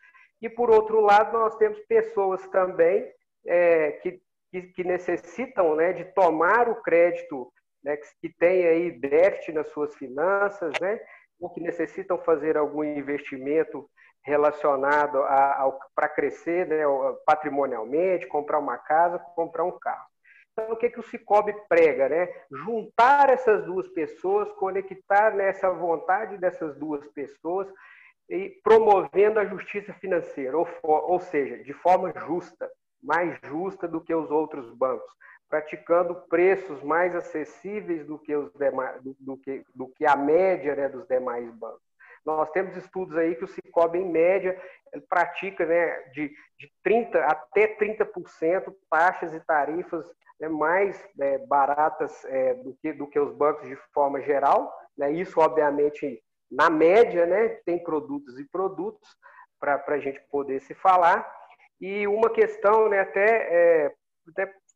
E, por outro lado, nós temos pessoas também que necessitam, né, de tomar o crédito, né, que tem aí déficit nas suas finanças, né, ou que necessitam fazer algum investimento relacionado para crescer, né, patrimonialmente, comprar uma casa, comprar um carro. Então, o que o Sicoob prega? Né? Juntar essas duas pessoas, conectar nessa vontade dessas duas pessoas e promovendo a justiça financeira, ou seja, de forma justa, mais justa do que os outros bancos, praticando preços mais acessíveis do que a média, né, dos demais bancos. Nós temos estudos aí que o Sicoob, em média, ele pratica, né, de 30% até 30% taxas e tarifas, né, mais baratas do que os bancos de forma geral. Né? Isso, obviamente, na média, né, tem produtos e produtos para a gente poder se falar. E uma questão, né, até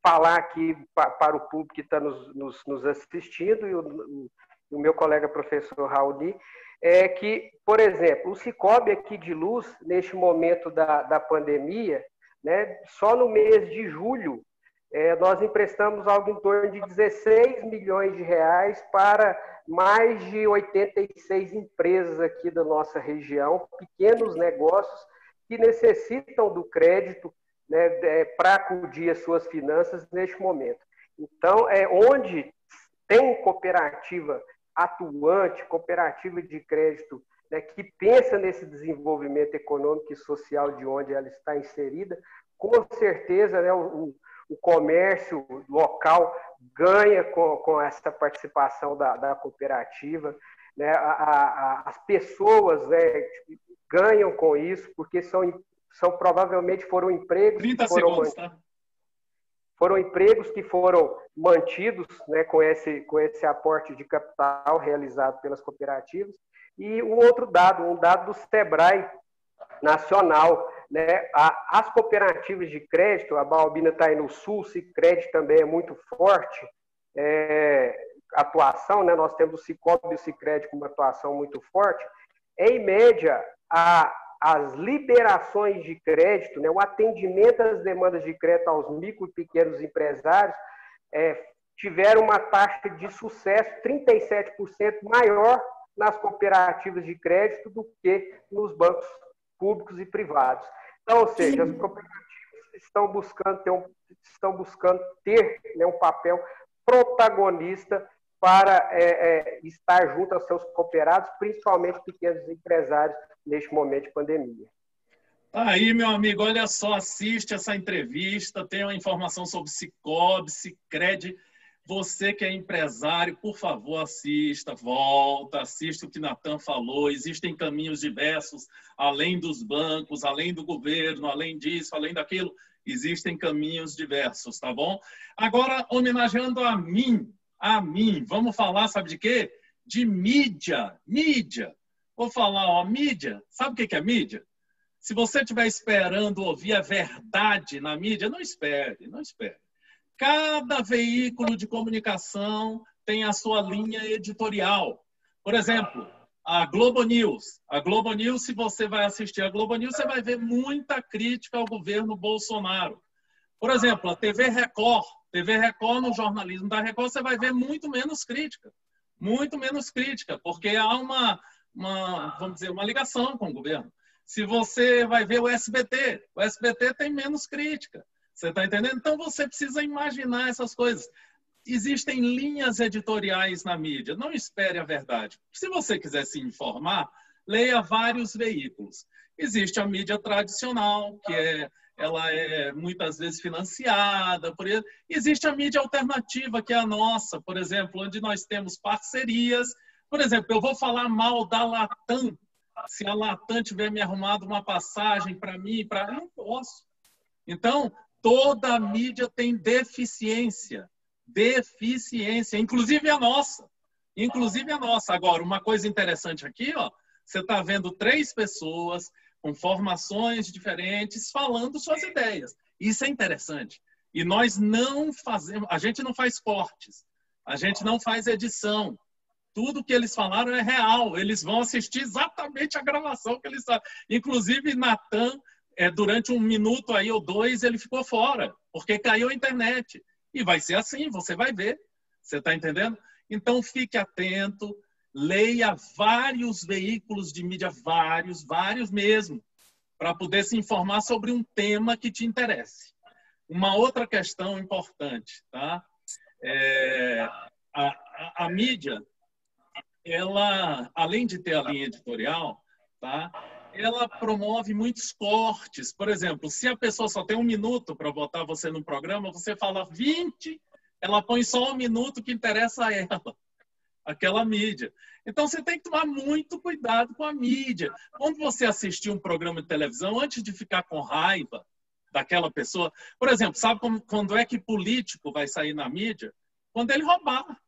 falar aqui para o público que está nos assistindo, e o meu colega professor Raoni, é que, por exemplo, o Sicoob aqui de Luz, neste momento da pandemia, né? Só no mês de julho, nós emprestamos algo em torno de 16 milhões de reais para mais de 86 empresas aqui da nossa região, pequenos negócios que necessitam do crédito, né, para acudir às suas finanças neste momento. Então, onde tem cooperativa atuante, cooperativa de crédito, né, que pensa nesse desenvolvimento econômico e social de onde ela está inserida, com certeza, né, o comércio local ganha com essa participação da cooperativa, né, as pessoas, né, ganham com isso, porque provavelmente foram empregos 30 segundos, tá? Foram empregos que foram mantidos, né, com esse aporte de capital realizado pelas cooperativas. E um dado do Sebrae Nacional, né, as cooperativas de crédito, a Baubina está aí no Sul, o Sicredi também é muito forte, atuação, né, nós temos o Sicob e o Sicredi com uma atuação muito forte. Em média, as liberações de crédito, né, o atendimento às demandas de crédito aos micro e pequenos empresários tiveram uma taxa de sucesso 37% maior nas cooperativas de crédito do que nos bancos públicos e privados. Então, ou seja, as cooperativas estão buscando ter, né, um papel protagonista para estar junto aos seus cooperados, principalmente pequenos empresários, neste momento de pandemia. Tá aí, meu amigo, olha só, assiste essa entrevista, tem uma informação sobre Sicob, Sicredi. Você que é empresário, por favor, assista, volta, assista o que Natan falou. Existem caminhos diversos, além dos bancos, além do governo, além disso, além daquilo. Existem caminhos diversos, tá bom? Agora, homenageando a mim, vamos falar, sabe de quê? De mídia. Vou falar, ó, mídia. Sabe o que é mídia? Se você estiver esperando ouvir a verdade na mídia, não espere. Cada veículo de comunicação tem a sua linha editorial. Por exemplo, a Globo News. A Globo News, se você vai assistir a Globo News, você vai ver muita crítica ao governo Bolsonaro. Por exemplo, a TV Record. TV Record, no jornalismo da Record, você vai ver muito menos crítica, porque há vamos dizer, uma ligação com o governo. Se você vai ver o SBT tem menos crítica. Você está entendendo? Então, você precisa imaginar essas coisas. Existem linhas editoriais na mídia. Não espere a verdade. Se você quiser se informar, leia vários veículos. Existe a mídia tradicional, ela é muitas vezes financiada por ele. Existe a mídia alternativa, que é a nossa, por exemplo, onde nós temos parcerias. Por exemplo, eu vou falar mal da Latam. Se a Latam tiver me arrumado uma passagem para mim, eu não posso. Então, toda a mídia tem deficiência, inclusive a nossa. Agora, uma coisa interessante aqui, ó, você está vendo 3 pessoas com formações diferentes falando suas ideias. Isso é interessante. E nós não fazemos, a gente não faz cortes, a gente não faz edição. Tudo que eles falaram é real. Eles vão assistir exatamente a gravação que eles falaram. Inclusive, Natan, durante 1 minuto aí, ou 2, ele ficou fora, porque caiu a internet. E vai ser assim, você vai ver. Você está entendendo? Então, fique atento, leia vários veículos de mídia, vários mesmo, para poder se informar sobre um tema que te interesse. Uma outra questão importante, tá? A mídia, ela, além de ter a linha editorial, tá? Ela promove muitos cortes. Por exemplo, se a pessoa só tem 1 minuto para botar você no programa, você fala 20, ela põe só 1 minuto que interessa a ela, aquela mídia. Então, você tem que tomar muito cuidado com a mídia. Quando você assistir um programa de televisão, antes de ficar com raiva daquela pessoa... Por exemplo, sabe quando é que político vai sair na mídia? Quando ele roubar.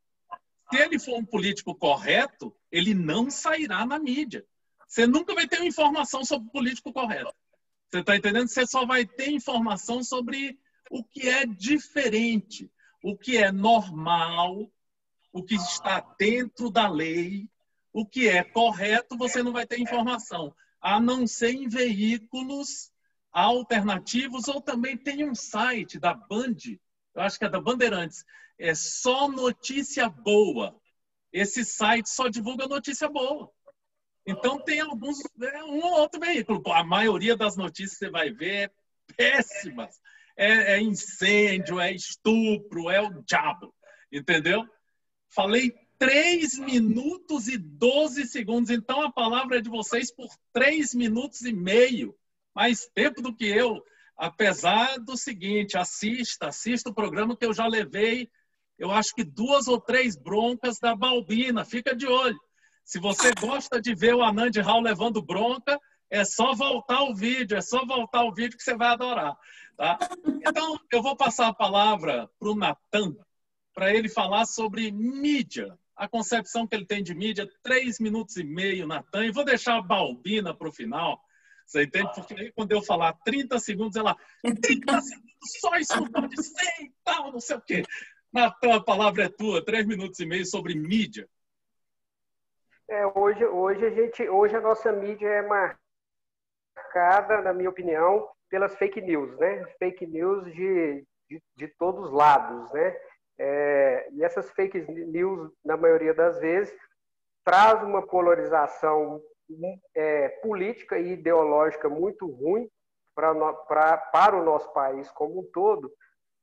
Se ele for um político correto, ele não sairá na mídia. Você nunca vai ter uma informação sobre o político correto. Você está entendendo? Você só vai ter informação sobre o que é diferente, o que é normal, o que está dentro da lei, o que é correto, você não vai ter informação. A não ser em veículos alternativos, ou também tem um site da Band, eu acho que é da Bandeirantes, é Só Notícia Boa. Esse site só divulga notícia boa. Então tem alguns, um ou outro veículo. A maioria das notícias você vai ver é péssimas. É incêndio, é estupro, é o diabo. Entendeu? Falei 3 minutos e 12 segundos. Então a palavra é de vocês por 3 minutos e meio. Mais tempo do que eu. Apesar do seguinte, assista o programa que eu já levei, eu acho que 2 ou 3 broncas da Balbina. Fica de olho. Se você gosta de ver o Anand Rao levando bronca, é só voltar o vídeo, que você vai adorar. Tá? Então, eu vou passar a palavra para o Natan, para ele falar sobre mídia, a concepção que ele tem de mídia, 3 minutos e meio, Natan, e vou deixar a Balbina para o final. Você entende? Porque aí, quando eu falar 30 segundos, ela... 30 segundos, só isso não pode ser e tal, não sei o quê. Natan, a palavra é tua, 3 minutos e meio sobre mídia. Hoje a nossa mídia é marcada, na minha opinião, pelas fake news, né? Fake news de todos os lados, né? E essas fake news, na maioria das vezes, traz uma polarização política e ideológica muito ruim para o nosso país como um todo,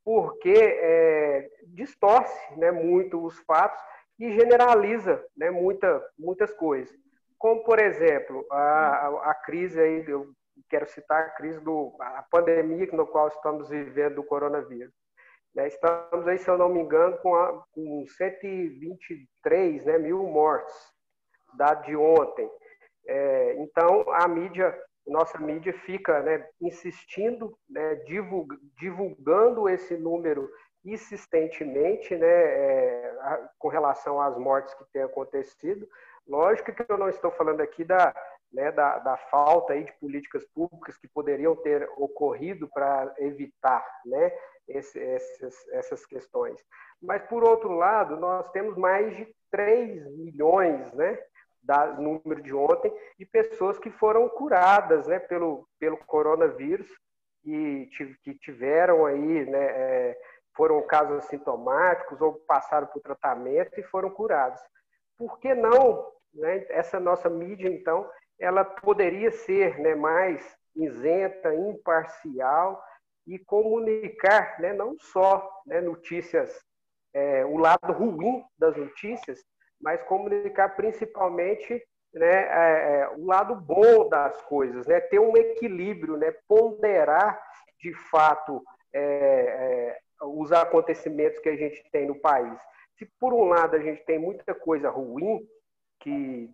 porque distorce, né, muito os fatos e generaliza, né, muitas coisas. Como, por exemplo, a crise, aí, eu quero citar a crise a pandemia no qual estamos vivendo do coronavírus. Né, estamos aí, se eu não me engano, com 123, né, mil mortes, dado de ontem. Então, nossa mídia fica, né, insistindo, né, divulgando esse número insistentemente, né, com relação às mortes que têm acontecido. Lógico que eu não estou falando aqui da falta aí de políticas públicas que poderiam ter ocorrido para evitar, né, essas questões. Mas, por outro lado, nós temos mais de 3 milhões, né, número de ontem, de pessoas que foram curadas, né, pelo coronavírus e que tiveram aí, né, foram casos assintomáticos ou passaram por tratamento e foram curados. Por que não, né, essa nossa mídia, então, ela poderia ser, né, mais isenta, imparcial e comunicar, né, não só, né, notícias, o lado ruim das notícias, mas comunicar principalmente, né, o lado bom das coisas, né, ter um equilíbrio, né, ponderar de fato os acontecimentos que a gente tem no país. Se por um lado a gente tem muita coisa ruim que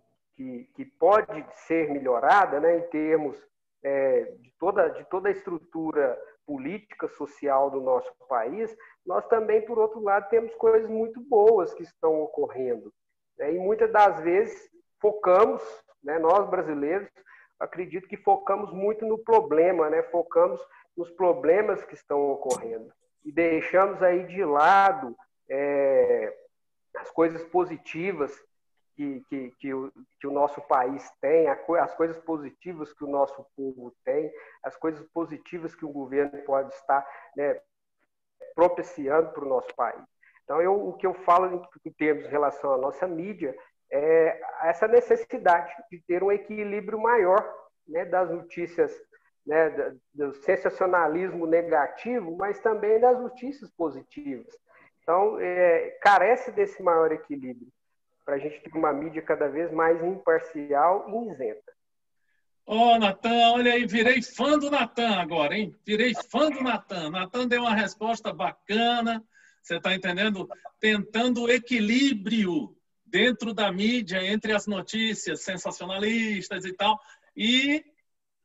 pode ser melhorada, né, em termos de toda a estrutura política, social do nosso país, nós também, por outro lado, temos coisas muito boas que estão ocorrendo. E muitas das vezes focamos, né, nós brasileiros, acredito que focamos muito no problema, né, focamos nos problemas que estão ocorrendo e deixamos aí de lado as coisas positivas que o nosso país tem, as coisas positivas que o nosso povo tem, as coisas positivas que o governo pode estar, né, propiciando para o nosso país. Então, o que eu falo em termos de relação à nossa mídia é essa necessidade de ter um equilíbrio maior, né, das notícias, né, do sensacionalismo negativo, mas também das notícias positivas. Então, carece desse maior equilíbrio para a gente ter uma mídia cada vez mais imparcial e isenta. Natan, olha aí, virei fã do Natan agora, hein? Virei fã do Natan. Natan deu uma resposta bacana, você está entendendo? Tentando equilíbrio dentro da mídia, entre as notícias sensacionalistas e tal, e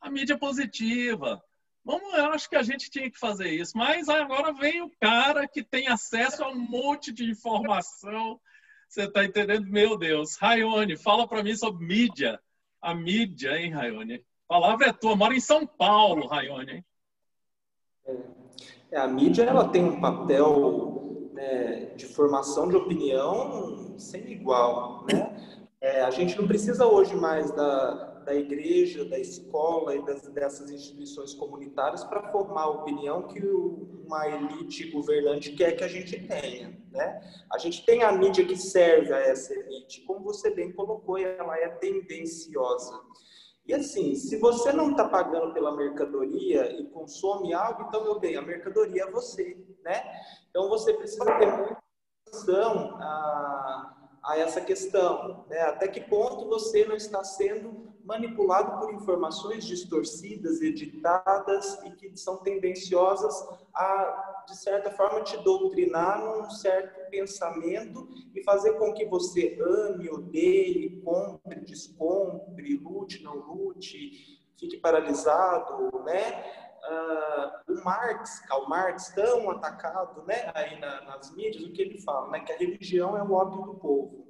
a mídia positiva. Eu acho que a gente tinha que fazer isso, mas agora vem o cara que tem acesso a um monte de informação. Você está entendendo? Meu Deus. Raione, fala para mim sobre mídia. A mídia, hein, Raione? A palavra é tua. Mora em São Paulo, Raione, hein? A mídia, ela tem um papel, né, de formação de opinião sem igual, né? A gente não precisa hoje mais da igreja, da escola e dessas instituições comunitárias para formar a opinião que uma elite governante quer que a gente tenha, né? A gente tem a mídia que serve a essa elite, como você bem colocou, ela é tendenciosa. E assim, se você não está pagando pela mercadoria e consome algo, então, meu bem, a mercadoria é você, né? Então, você precisa ter muita atenção a essa questão, né? Até que ponto você não está sendo manipulado por informações distorcidas, editadas e que são tendenciosas a, de certa forma, te doutrinar num certo pensamento e fazer com que você ame, odeie, compre, descompre, lute, não lute, fique paralisado, né? O Karl Marx, tão atacado, né, aí nas mídias, o que ele fala, né, que a religião é o ópio do povo.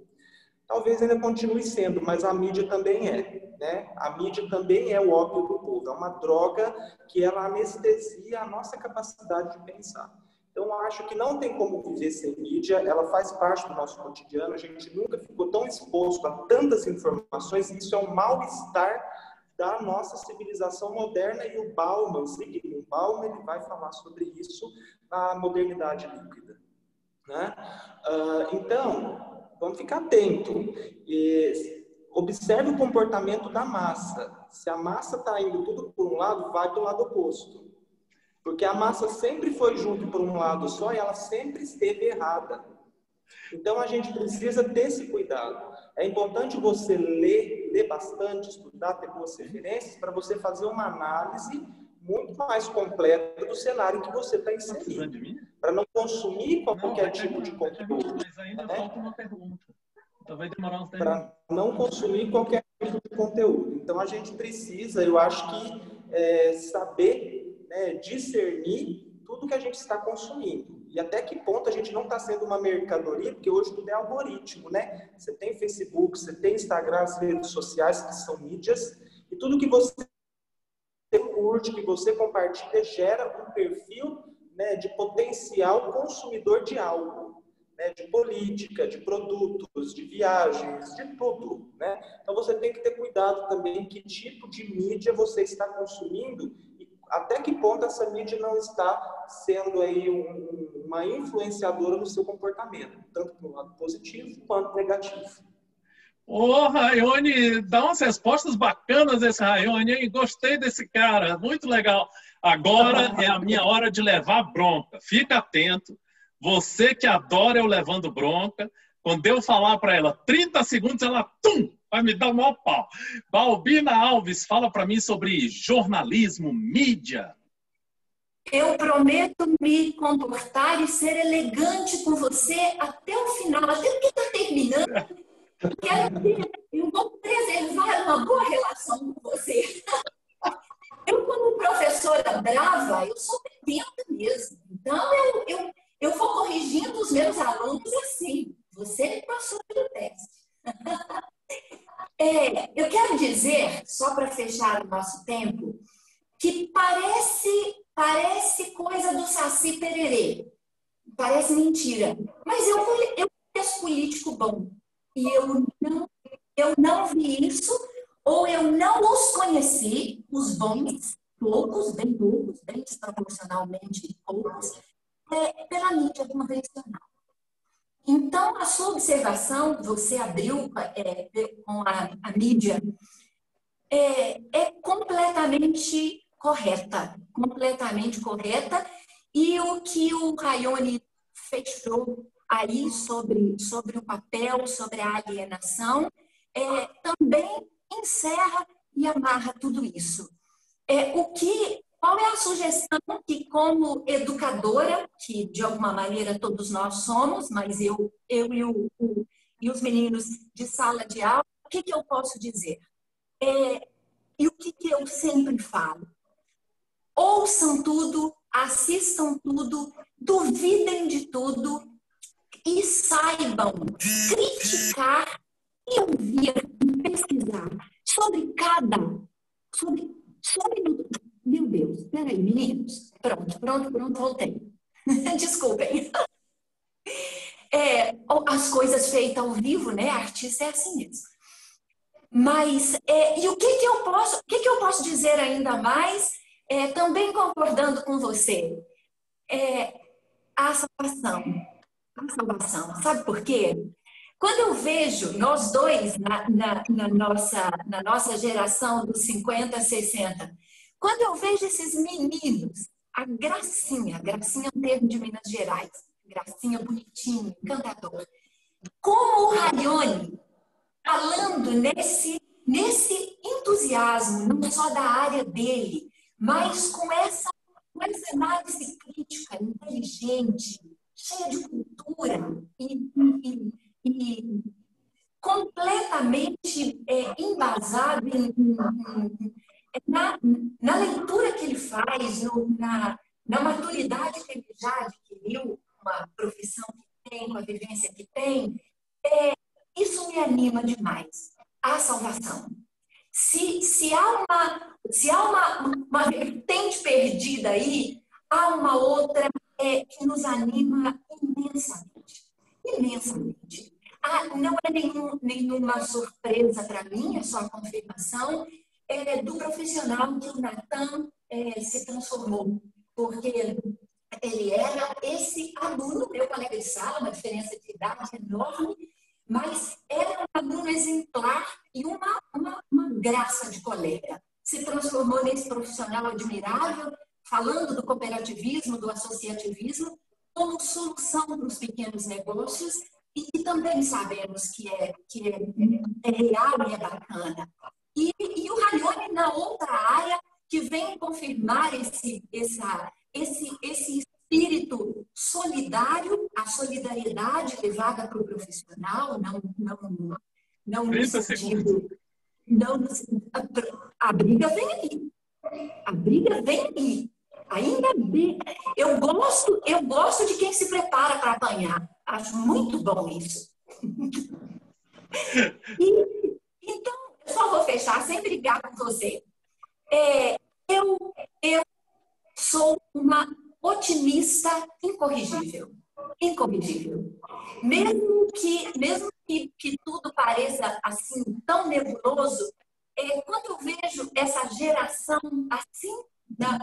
Talvez ainda continue sendo, mas a mídia também é, né? A mídia também é o ópio do povo, é uma droga que ela anestesia a nossa capacidade de pensar. Então, eu acho que não tem como viver sem mídia, ela faz parte do nosso cotidiano, a gente nunca ficou tão exposto a tantas informações, e isso é um mal-estar da nossa civilização moderna, e o Bauman, Zygmunt Bauman, ele vai falar sobre isso na modernidade líquida, né? Então, vamos ficar atento. Observe o comportamento da massa. Se a massa está indo tudo por um lado, vai para o lado oposto. Porque a massa sempre foi junto por um lado só e ela sempre esteve errada. Então, a gente precisa ter esse cuidado. É importante você ler bastante, estudar, ter boas referências, para você fazer uma análise muito mais completa do cenário em que você está inserido. Para não consumir qualquer tipo de conteúdo. Mas ainda falta uma pergunta. Então vai demorar uns 10 minutos. Para não consumir qualquer tipo de conteúdo. Então, a gente precisa, eu acho que, saber, né, discernir tudo que a gente está consumindo. E até que ponto a gente não está sendo uma mercadoria, porque hoje tudo é algoritmo, né? Você tem Facebook, você tem Instagram, as redes sociais, que são mídias, e tudo que você curte, que você compartilha, gera um perfil, né, de potencial consumidor de algo, né, de política, de produtos, de viagens, de tudo, né? Então você tem que ter cuidado também que tipo de mídia você está consumindo e até que ponto essa mídia não está sendo aí uma influenciadora no seu comportamento, tanto para o lado positivo quanto negativo. Ô, Raione, dá umas respostas bacanas esse Raione, hein? Gostei desse cara, muito legal. Agora é a minha hora de levar bronca. Fica atento. Você que adora eu levando bronca, quando eu falar para ela 30 segundos, ela vai me dar o maior pau. Balbina Alves, fala para mim sobre jornalismo, mídia. Eu prometo me comportar e ser elegante com você até o final, até porque está terminando. Eu vou preservar uma boa relação com você. Eu, como professora brava, eu sou pedenta mesmo. Então, eu vou corrigindo os meus alunos assim. Você passou pelo teste. Eu quero dizer, só para fechar o nosso tempo, que parece coisa do Saci Pererê. Parece mentira. Mas eu conheço político bom. E eu não vi isso, ou eu não os conheci, os bons, bem poucos, bem desproporcionalmente poucos, pela mídia convencional. Então, a sua observação, você abriu com a mídia, é completamente correta, e o que o Raione fechou aí sobre o papel, sobre a alienação, também encerra e amarra tudo isso. Qual é a sugestão que, como educadora, que de alguma maneira todos nós somos, mas eu e os meninos de sala de aula, o que eu posso dizer? E o que eu sempre falo? Ouçam tudo, assistam tudo, duvidem de tudo, e saibam criticar e ouvir e pesquisar sobre meu Deus, peraí, meninos. Pronto, voltei. Desculpem. As coisas feitas ao vivo, né? Artista é assim mesmo. Mas, e o que que eu posso dizer ainda mais, também concordando com você? A salvação. A salvação. Sabe por quê? Quando eu vejo nós dois na nossa geração dos 50, 60, quando eu vejo esses meninos, a Gracinha é um termo de Minas Gerais, Gracinha bonitinho, encantador, como o Raione, falando nesse entusiasmo, não só da área dele, mas com essa análise crítica, inteligente, cheia de cultura e completamente embasado na leitura que ele faz, na maturidade que ele já adquiriu, com a profissão que tem, com a vivência que tem, isso me anima demais. A salvação. Se há uma vertente perdida aí, há uma outra que nos anima imensamente. Imensamente. Não é nenhuma surpresa para mim, é só a confirmação do profissional que o Natan se transformou. Porque ele era esse aluno, meu colega de sala, uma diferença de idade enorme, mas era um aluno exemplar e uma graça de colega. Se transformou nesse profissional admirável, falando do cooperativismo, do associativismo, como solução para os pequenos negócios, e também sabemos que é real e é bacana. E o Raione, na outra área, que vem confirmar esse espírito solidário, a solidariedade levada para o profissional, não no sentido... A briga vem aí. A briga vem aí. Ainda bem. Eu gosto de quem se prepara para apanhar. Acho muito bom isso. Então, eu só vou fechar sem brigar com você. Eu sou uma otimista incorrigível. Incorrigível. Mesmo que tudo pareça assim tão nebuloso, quando eu vejo essa geração assim,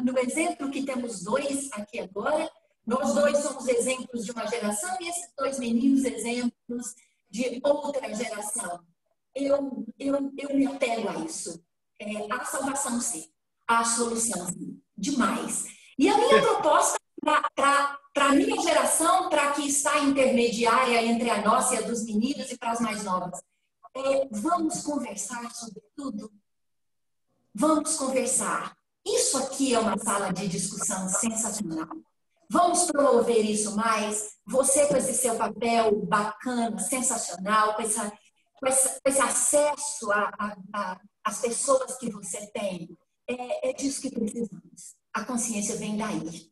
no exemplo que temos dois aqui agora, nós dois somos exemplos de uma geração e esses dois meninos exemplos de outra geração. Eu me apego a isso. A salvação, sim. A solução, sim. Demais. E a minha proposta para a minha geração, para a que está intermediária entre a nossa e a dos meninos e para as mais novas, vamos conversar sobre tudo. Vamos conversar. Isso aqui é uma sala de discussão sensacional. Vamos promover isso mais. Você com esse seu papel bacana, sensacional, com esse acesso às pessoas que você tem. É disso que precisamos. A consciência vem daí.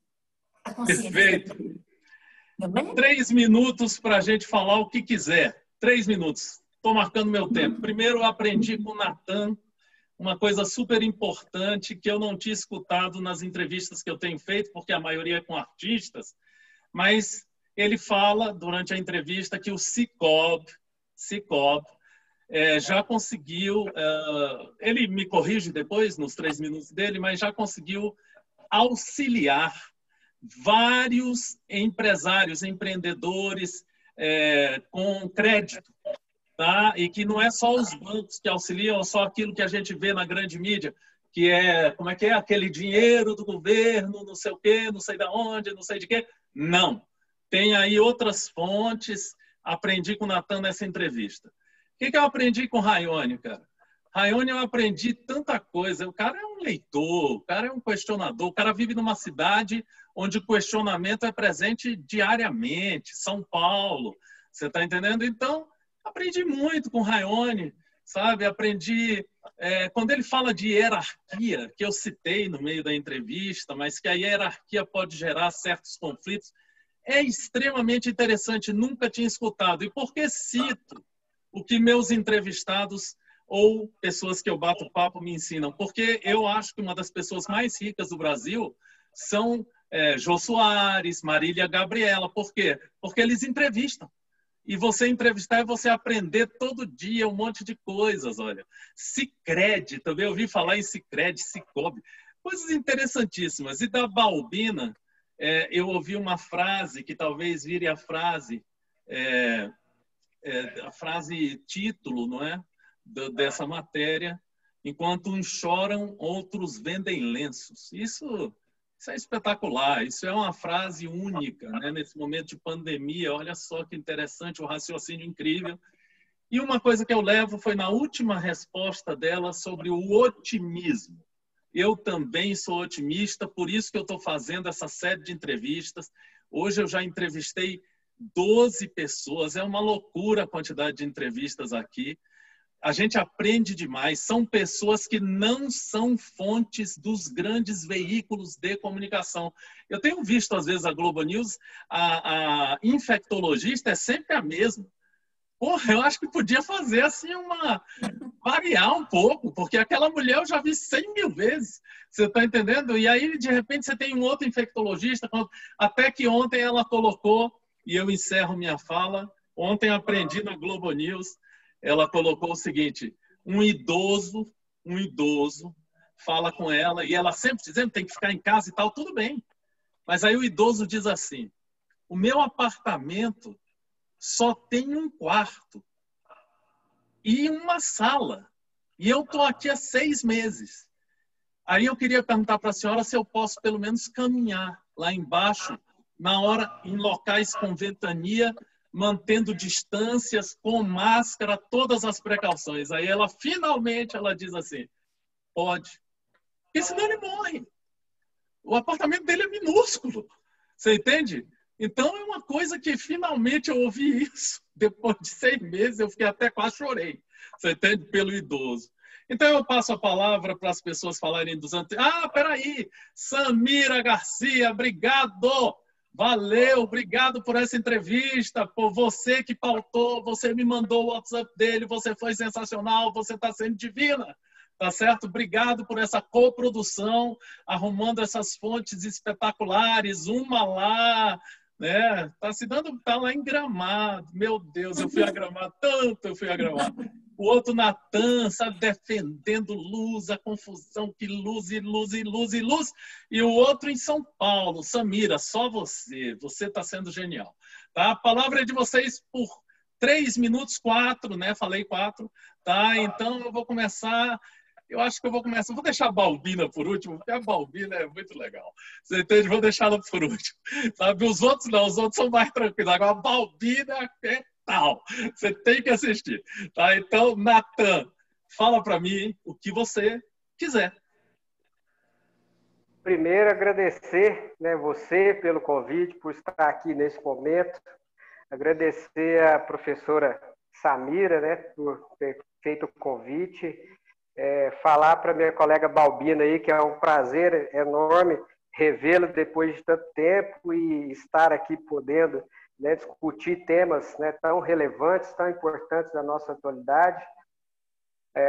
A consciência Perfeito. Vem daí. Não é? 3 minutos para a gente falar o que quiser. 3 minutos. Estou marcando meu tempo. Primeiro, eu aprendi com o Natan uma coisa super importante que eu não tinha escutado nas entrevistas que eu tenho feito, porque a maioria é com artistas, mas ele fala durante a entrevista que o Cicobi já conseguiu, ele me corrige depois, nos 3 minutos dele, mas já conseguiu auxiliar vários empresários, empreendedores com crédito. Tá? E que não é só os bancos que auxiliam, ou só aquilo que a gente vê na grande mídia, que como é que é? Aquele dinheiro do governo, não sei o quê, não sei de onde, não sei de quê. Não. Tem aí outras fontes. Aprendi com o Natan nessa entrevista. O que eu aprendi com o Raione, cara? Raione, eu aprendi tanta coisa. O cara é um leitor, o cara é um questionador, o cara vive numa cidade onde o questionamento é presente diariamente, São Paulo. Você está entendendo? Então, aprendi muito com o Raione, sabe? Aprendi... quando ele fala de hierarquia, que eu citei no meio da entrevista, mas que a hierarquia pode gerar certos conflitos, é extremamente interessante, nunca tinha escutado. E por que cito o que meus entrevistados ou pessoas que eu bato papo me ensinam? Porque eu acho que uma das pessoas mais ricas do Brasil são Jô Soares, Marília Gabriela. Por quê? Porque eles entrevistam. E você entrevistar é você aprender todo dia um monte de coisas, olha. Sicredi, também ouvi falar em Sicredi, Sicobi. Coisas interessantíssimas. E da Balbina, eu ouvi uma frase que talvez vire a frase título, não é? Dessa matéria. Enquanto uns choram, outros vendem lenços. Isso é espetacular. Isso é uma frase única, né? Nesse momento de pandemia. Olha só que interessante, um raciocínio incrível. E uma coisa que eu levo foi na última resposta dela sobre o otimismo. Eu também sou otimista, por isso que eu estou fazendo essa série de entrevistas. Hoje eu já entrevistei 12 pessoas. É uma loucura a quantidade de entrevistas aqui. A gente aprende demais. São pessoas que não são fontes dos grandes veículos de comunicação. Eu tenho visto, às vezes, a Globo News, a infectologista é sempre a mesma. Porra, eu acho que podia fazer assim variar um pouco, porque aquela mulher eu já vi 100 mil vezes. Você está entendendo? E aí, de repente, você tem um outro infectologista. Até que ontem ela colocou, e eu encerro minha fala, ontem aprendi na Globo News, ela colocou o seguinte: um idoso fala com ela, e ela sempre dizendo tem que ficar em casa e tal, tudo bem. Mas aí o idoso diz assim: o meu apartamento só tem um quarto e uma sala. E eu estou aqui há 6 meses. Aí eu queria perguntar para a senhora se eu posso pelo menos caminhar lá embaixo, em locais com ventania, mantendo distâncias, com máscara, todas as precauções. Aí ela, finalmente, ela diz assim: pode. Porque senão ele morre. O apartamento dele é minúsculo. Você entende? Então é uma coisa que finalmente eu ouvi isso. Depois de 6 meses, eu fiquei até quase chorei. Você entende? Pelo idoso. Então eu passo a palavra para as pessoas falarem dos anteriores. Ah, peraí! Samira Garcia, obrigado! Valeu, obrigado por essa entrevista, por você que pautou, você me mandou o WhatsApp dele, você foi sensacional, você está sendo divina, tá certo? Obrigado por essa coprodução, arrumando essas fontes espetaculares, uma lá, né? Tá lá em Gramado, meu Deus, eu fui a Gramado, tanto eu fui a Gramado. O outro Natan, sabe, defendendo luz, a confusão, que luz e luz e luz e luz. E o outro em São Paulo, Samira, só você. Você está sendo genial. Tá? A palavra é de vocês por 3 minutos, 4, né? Falei 4. Tá? Então eu vou começar. Eu acho que eu vou começar. Vou deixar a Balbina por último, porque a Balbina é muito legal. Você entende? Vou deixá-la por último. Sabe? Os outros não, os outros são mais tranquilos. Agora a Balbina é tal. Você tem que assistir. Tá? Então, Natan, fala para mim o que você quiser. Primeiro, agradecer, né, você pelo convite, por estar aqui nesse momento. Agradecer a professora Samira, né, por ter feito o convite. Falar para minha colega Balbina aí, que é um prazer enorme revê-la depois de tanto tempo e estar aqui podendo, né, discutir temas, né, tão relevantes, tão importantes da nossa atualidade.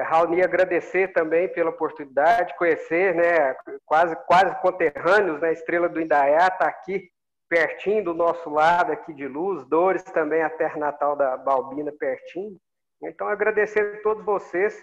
Raoni, agradecer também pela oportunidade de conhecer, né, quase conterrâneos, né, Estrela do Indaiá está aqui pertinho do nosso lado aqui de Luz, Dores também, a terra natal da Balbina pertinho. Então, agradecer a todos vocês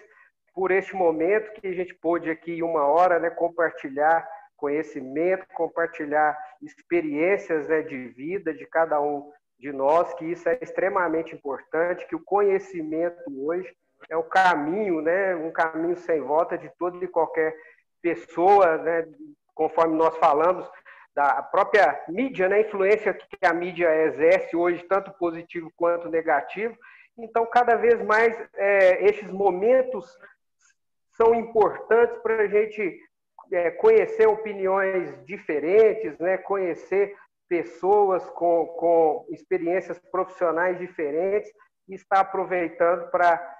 por este momento que a gente pôde aqui em 1 hora, né, compartilhar conhecimento, compartilhar experiências, né, de vida de cada um de nós, que isso é extremamente importante, que o conhecimento hoje é o caminho, né, um caminho sem volta de toda e qualquer pessoa, né, conforme nós falamos, da própria mídia, né, influência que a mídia exerce hoje, tanto positivo quanto negativo. Então, cada vez mais, esses momentos são importantes para a gente conhecer opiniões diferentes, né, conhecer pessoas com experiências profissionais diferentes e estar aproveitando para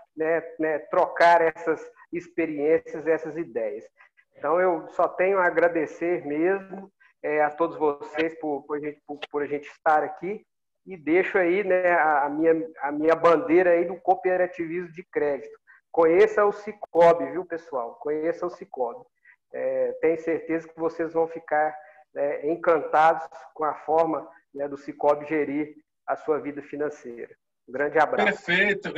trocar essas experiências, essas ideias. Então, eu só tenho a agradecer mesmo a todos vocês por a gente estar aqui e deixo aí, né, a minha bandeira aí do cooperativismo de crédito. Conheça o Sicobi, viu, pessoal? Conheça o Sicobi. Tenho certeza que vocês vão ficar encantados com a forma, né, do Sicobi gerir a sua vida financeira. Um grande abraço. Perfeito.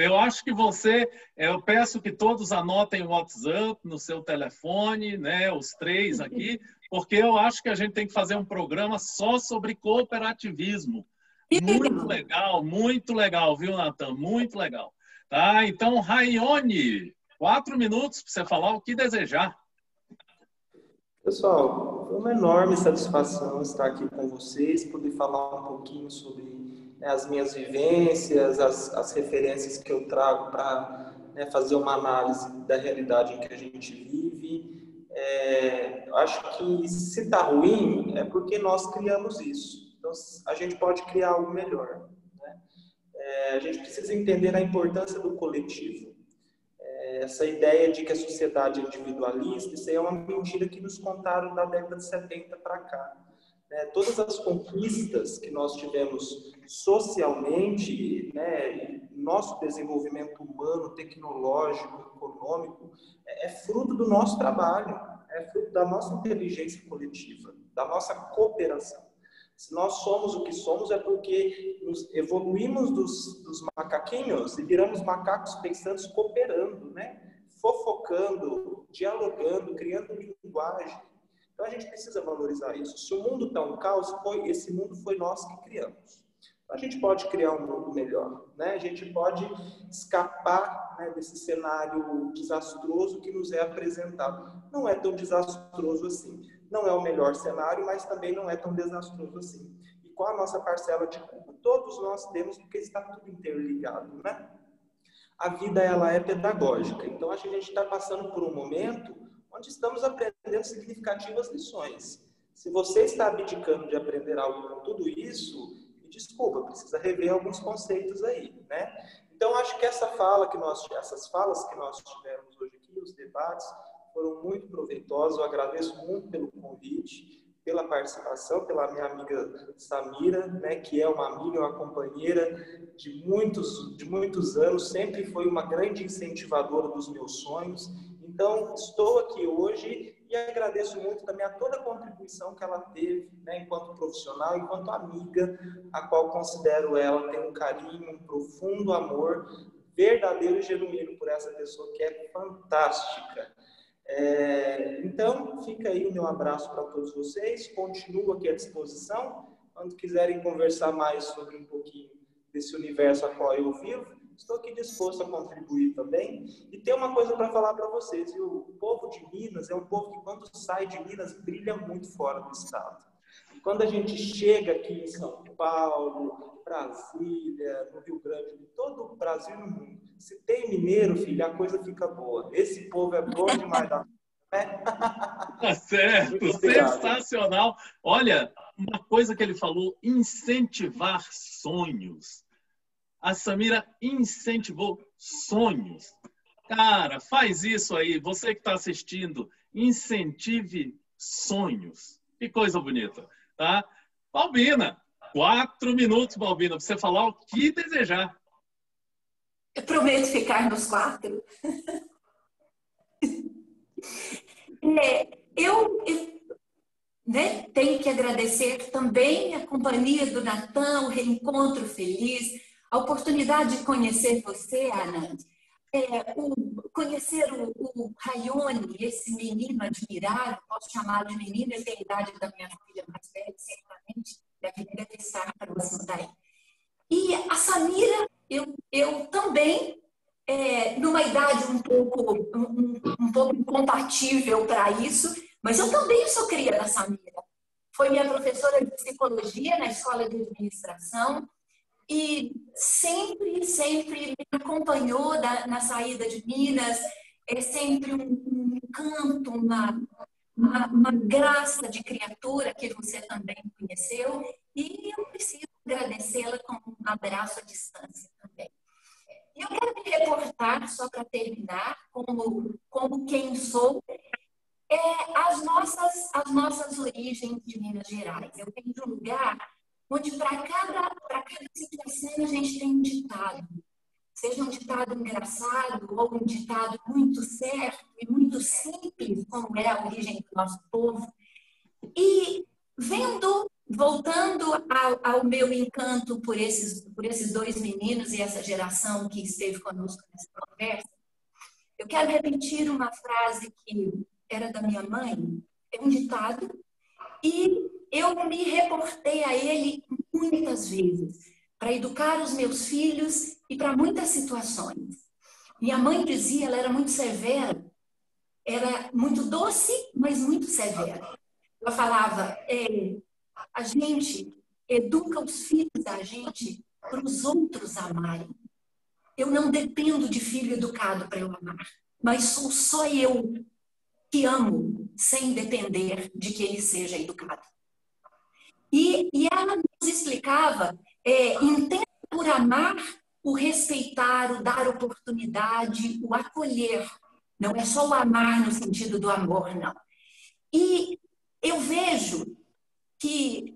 Eu peço que todos anotem o WhatsApp no seu telefone, né, os 3 aqui, porque eu acho que a gente tem que fazer um programa só sobre cooperativismo. Muito legal, viu, Natan? Muito legal. Tá? Então, Raione, 4 minutos para você falar o que desejar. Pessoal, foi uma enorme satisfação estar aqui com vocês, poder falar um pouquinho sobre, né, as minhas vivências, as referências que eu trago para, né, fazer uma análise da realidade em que a gente vive. Acho que se está ruim é porque nós criamos isso. Então, a gente pode criar algo melhor, né? A gente precisa entender a importância do coletivo. Essa ideia de que a sociedade é individualista, isso aí é uma mentira que nos contaram da década de 70 para cá. Todas as conquistas que nós tivemos socialmente, né, nosso desenvolvimento humano, tecnológico, econômico, é fruto do nosso trabalho, é fruto da nossa inteligência coletiva, da nossa cooperação. Se nós somos o que somos é porque nos evoluímos dos macaquinhos e viramos macacos pensantes cooperando, né? Fofocando, dialogando, criando linguagem. Então a gente precisa valorizar isso. Se o mundo está um caos, esse mundo foi nós que criamos. Então, a gente pode criar um mundo melhor, né? A gente pode escapar, né, desse cenário desastroso que nos é apresentado. Não é tão desastroso assim. Não é o melhor cenário, mas também não é tão desastroso assim. E qual a nossa parcela de culpa? Todos nós temos, porque está tudo interligado, né? A vida, ela é pedagógica. Então, acho que a gente está passando por um momento onde estamos aprendendo significativas lições. Se você está abdicando de aprender algo com tudo isso, me desculpa, precisa rever alguns conceitos aí, né? Então, acho que essas falas que nós tivemos hoje aqui, os debates, foram muito proveitosos. Eu agradeço muito pelo convite, pela participação, pela minha amiga Samira, né, que é uma amiga, uma companheira de muitos anos, sempre foi uma grande incentivadora dos meus sonhos. Então, estou aqui hoje e agradeço muito também a toda a contribuição que ela teve, né, enquanto profissional, enquanto amiga, a qual considero ela ter um carinho, um profundo amor, verdadeiro e genuíno por essa pessoa que é fantástica. Então, fica aí o meu abraço para todos vocês. Continuo aqui à disposição. Quando quiserem conversar mais sobre um pouquinho desse universo a qual eu vivo, estou aqui disposto a contribuir também. E tem uma coisa para falar para vocês, viu? O povo de Minas é um povo que, quando sai de Minas, brilha muito fora do estado. Quando a gente chega aqui em São Paulo, Brasília, no Rio Grande, em todo o Brasil e no mundo, se tem mineiro, filho, a coisa fica boa. Esse povo é bom demais da... Tá certo, sensacional. Olha, uma coisa que ele falou, incentivar sonhos. A Samira incentivou sonhos. Cara, faz isso aí. Você que está assistindo, incentive sonhos. Que coisa bonita, tá? Balbina, 4 minutos, Balbina, para você falar o que desejar. Eu prometo ficar nos 4. Eu né, tenho que agradecer também a companhia do Natan, o reencontro feliz, a oportunidade de conhecer você, Anand, conhecer o Raione, esse menino admirável, posso chamar de menino, ele tem a idade da minha filha mais velha, certamente, deve estar para você daí. E a Samira, eu também, numa idade um pouco incompatível para isso, mas eu também sou cria da Samira. Foi minha professora de psicologia na escola de administração e sempre me acompanhou na saída de Minas. É sempre um encanto, uma graça de criatura que você também conheceu, e eu preciso agradecê-la com um abraço à distância também. Eu quero me reportar, só para terminar, como quem sou, as nossas origens de Minas Gerais. Eu venho de um lugar onde para cada situação a gente tem um ditado. Seja um ditado engraçado ou um ditado muito certo e muito simples, como é a origem do nosso povo. E vendo voltando ao meu encanto por esses dois meninos e essa geração que esteve conosco nessa conversa, eu quero repetir uma frase que era da minha mãe, é um ditado, e eu me reportei a ele muitas vezes, para educar os meus filhos e para muitas situações. Minha mãe dizia, ela era muito severa, era muito doce, mas muito severa. Ela falava, a gente educa os filhos da gente para os outros amarem. Eu não dependo de filho educado para eu amar, mas sou só eu que amo sem depender de que ele seja educado. E ela nos explicava, entenda por amar o respeitar, o dar oportunidade, o acolher. Não é só o amar no sentido do amor, não. E eu vejo que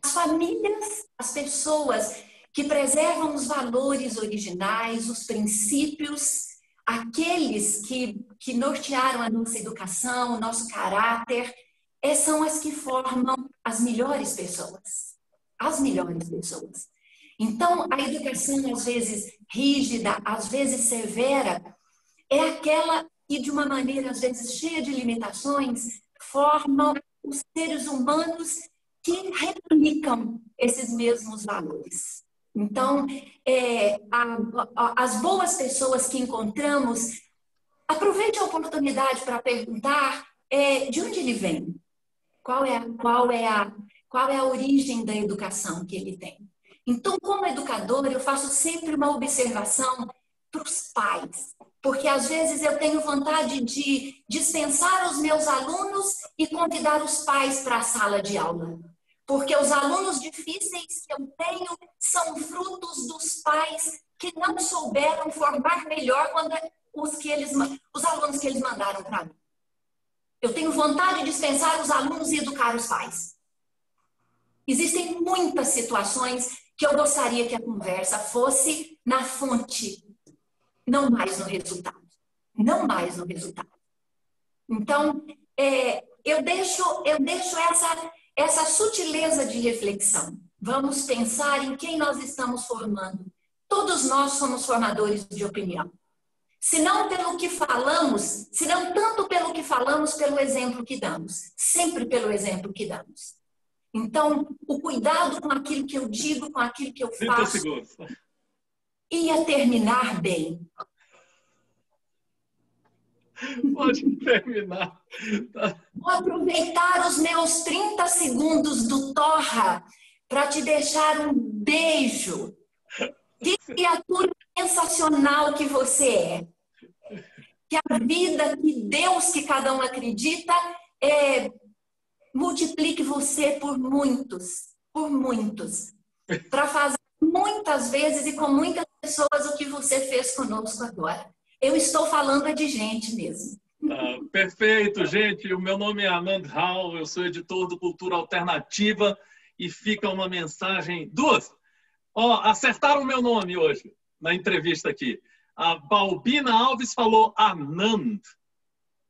as famílias, as pessoas que preservam os valores originais, os princípios, aqueles que nortearam a nossa educação, o nosso caráter, são as que formam as melhores pessoas. As melhores pessoas. Então, a educação, às vezes rígida, às vezes severa, é aquela que, de uma maneira, às vezes, cheia de limitações, formam os seres humanos que replicam esses mesmos valores. Então, as boas pessoas que encontramos, aproveite a oportunidade para perguntar de onde ele vem, qual é a origem da educação que ele tem. Então, como educadora, eu faço sempre uma observação para os pais, porque às vezes eu tenho vontade de dispensar os meus alunos e convidar os pais para a sala de aula. Porque os alunos difíceis que eu tenho são frutos dos pais que não souberam formar melhor os alunos que eles mandaram para mim. Eu tenho vontade de dispensar os alunos e educar os pais. Existem muitas situações que eu gostaria que a conversa fosse na fonte, não mais no resultado. Não mais no resultado. Então, eu deixo essa sutileza de reflexão. Vamos pensar em quem nós estamos formando. Todos nós somos formadores de opinião. Se não pelo que falamos, se não tanto pelo que falamos, pelo exemplo que damos. Sempre pelo exemplo que damos. Então, o cuidado com aquilo que eu digo, com aquilo que eu faço, ia terminar bem. Pode terminar. Vou aproveitar os meus 30 segundos do Torra para te deixar um beijo. Que criatura sensacional que você é. Que a vida, que Deus, que cada um acredita, multiplique você por muitos, para fazer muitas vezes e com muitas pessoas o que você fez conosco agora. Eu estou falando de gente mesmo. Perfeito, gente. O meu nome é Anand Rao, eu sou editor do Cultura Alternativa e fica uma mensagem. Duas! Acertaram o meu nome hoje, na entrevista aqui. A Balbina Alves falou Anand.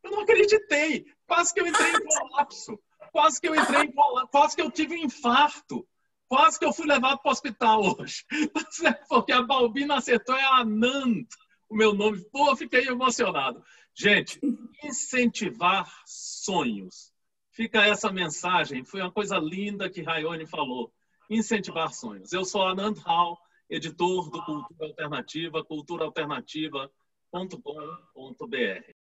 Eu não acreditei. Quase que eu entrei em colapso. Quase que eu tive um infarto. Quase que eu fui levado para o hospital hoje. Porque a Balbina acertou, é Anand o meu nome. Pô, fiquei emocionado. Gente, incentivar sonhos. Fica essa mensagem. Foi uma coisa linda que Rayone falou. Incentivar sonhos. Eu sou Anand Rao, editor do Cultura Alternativa, culturaalternativa.com.br.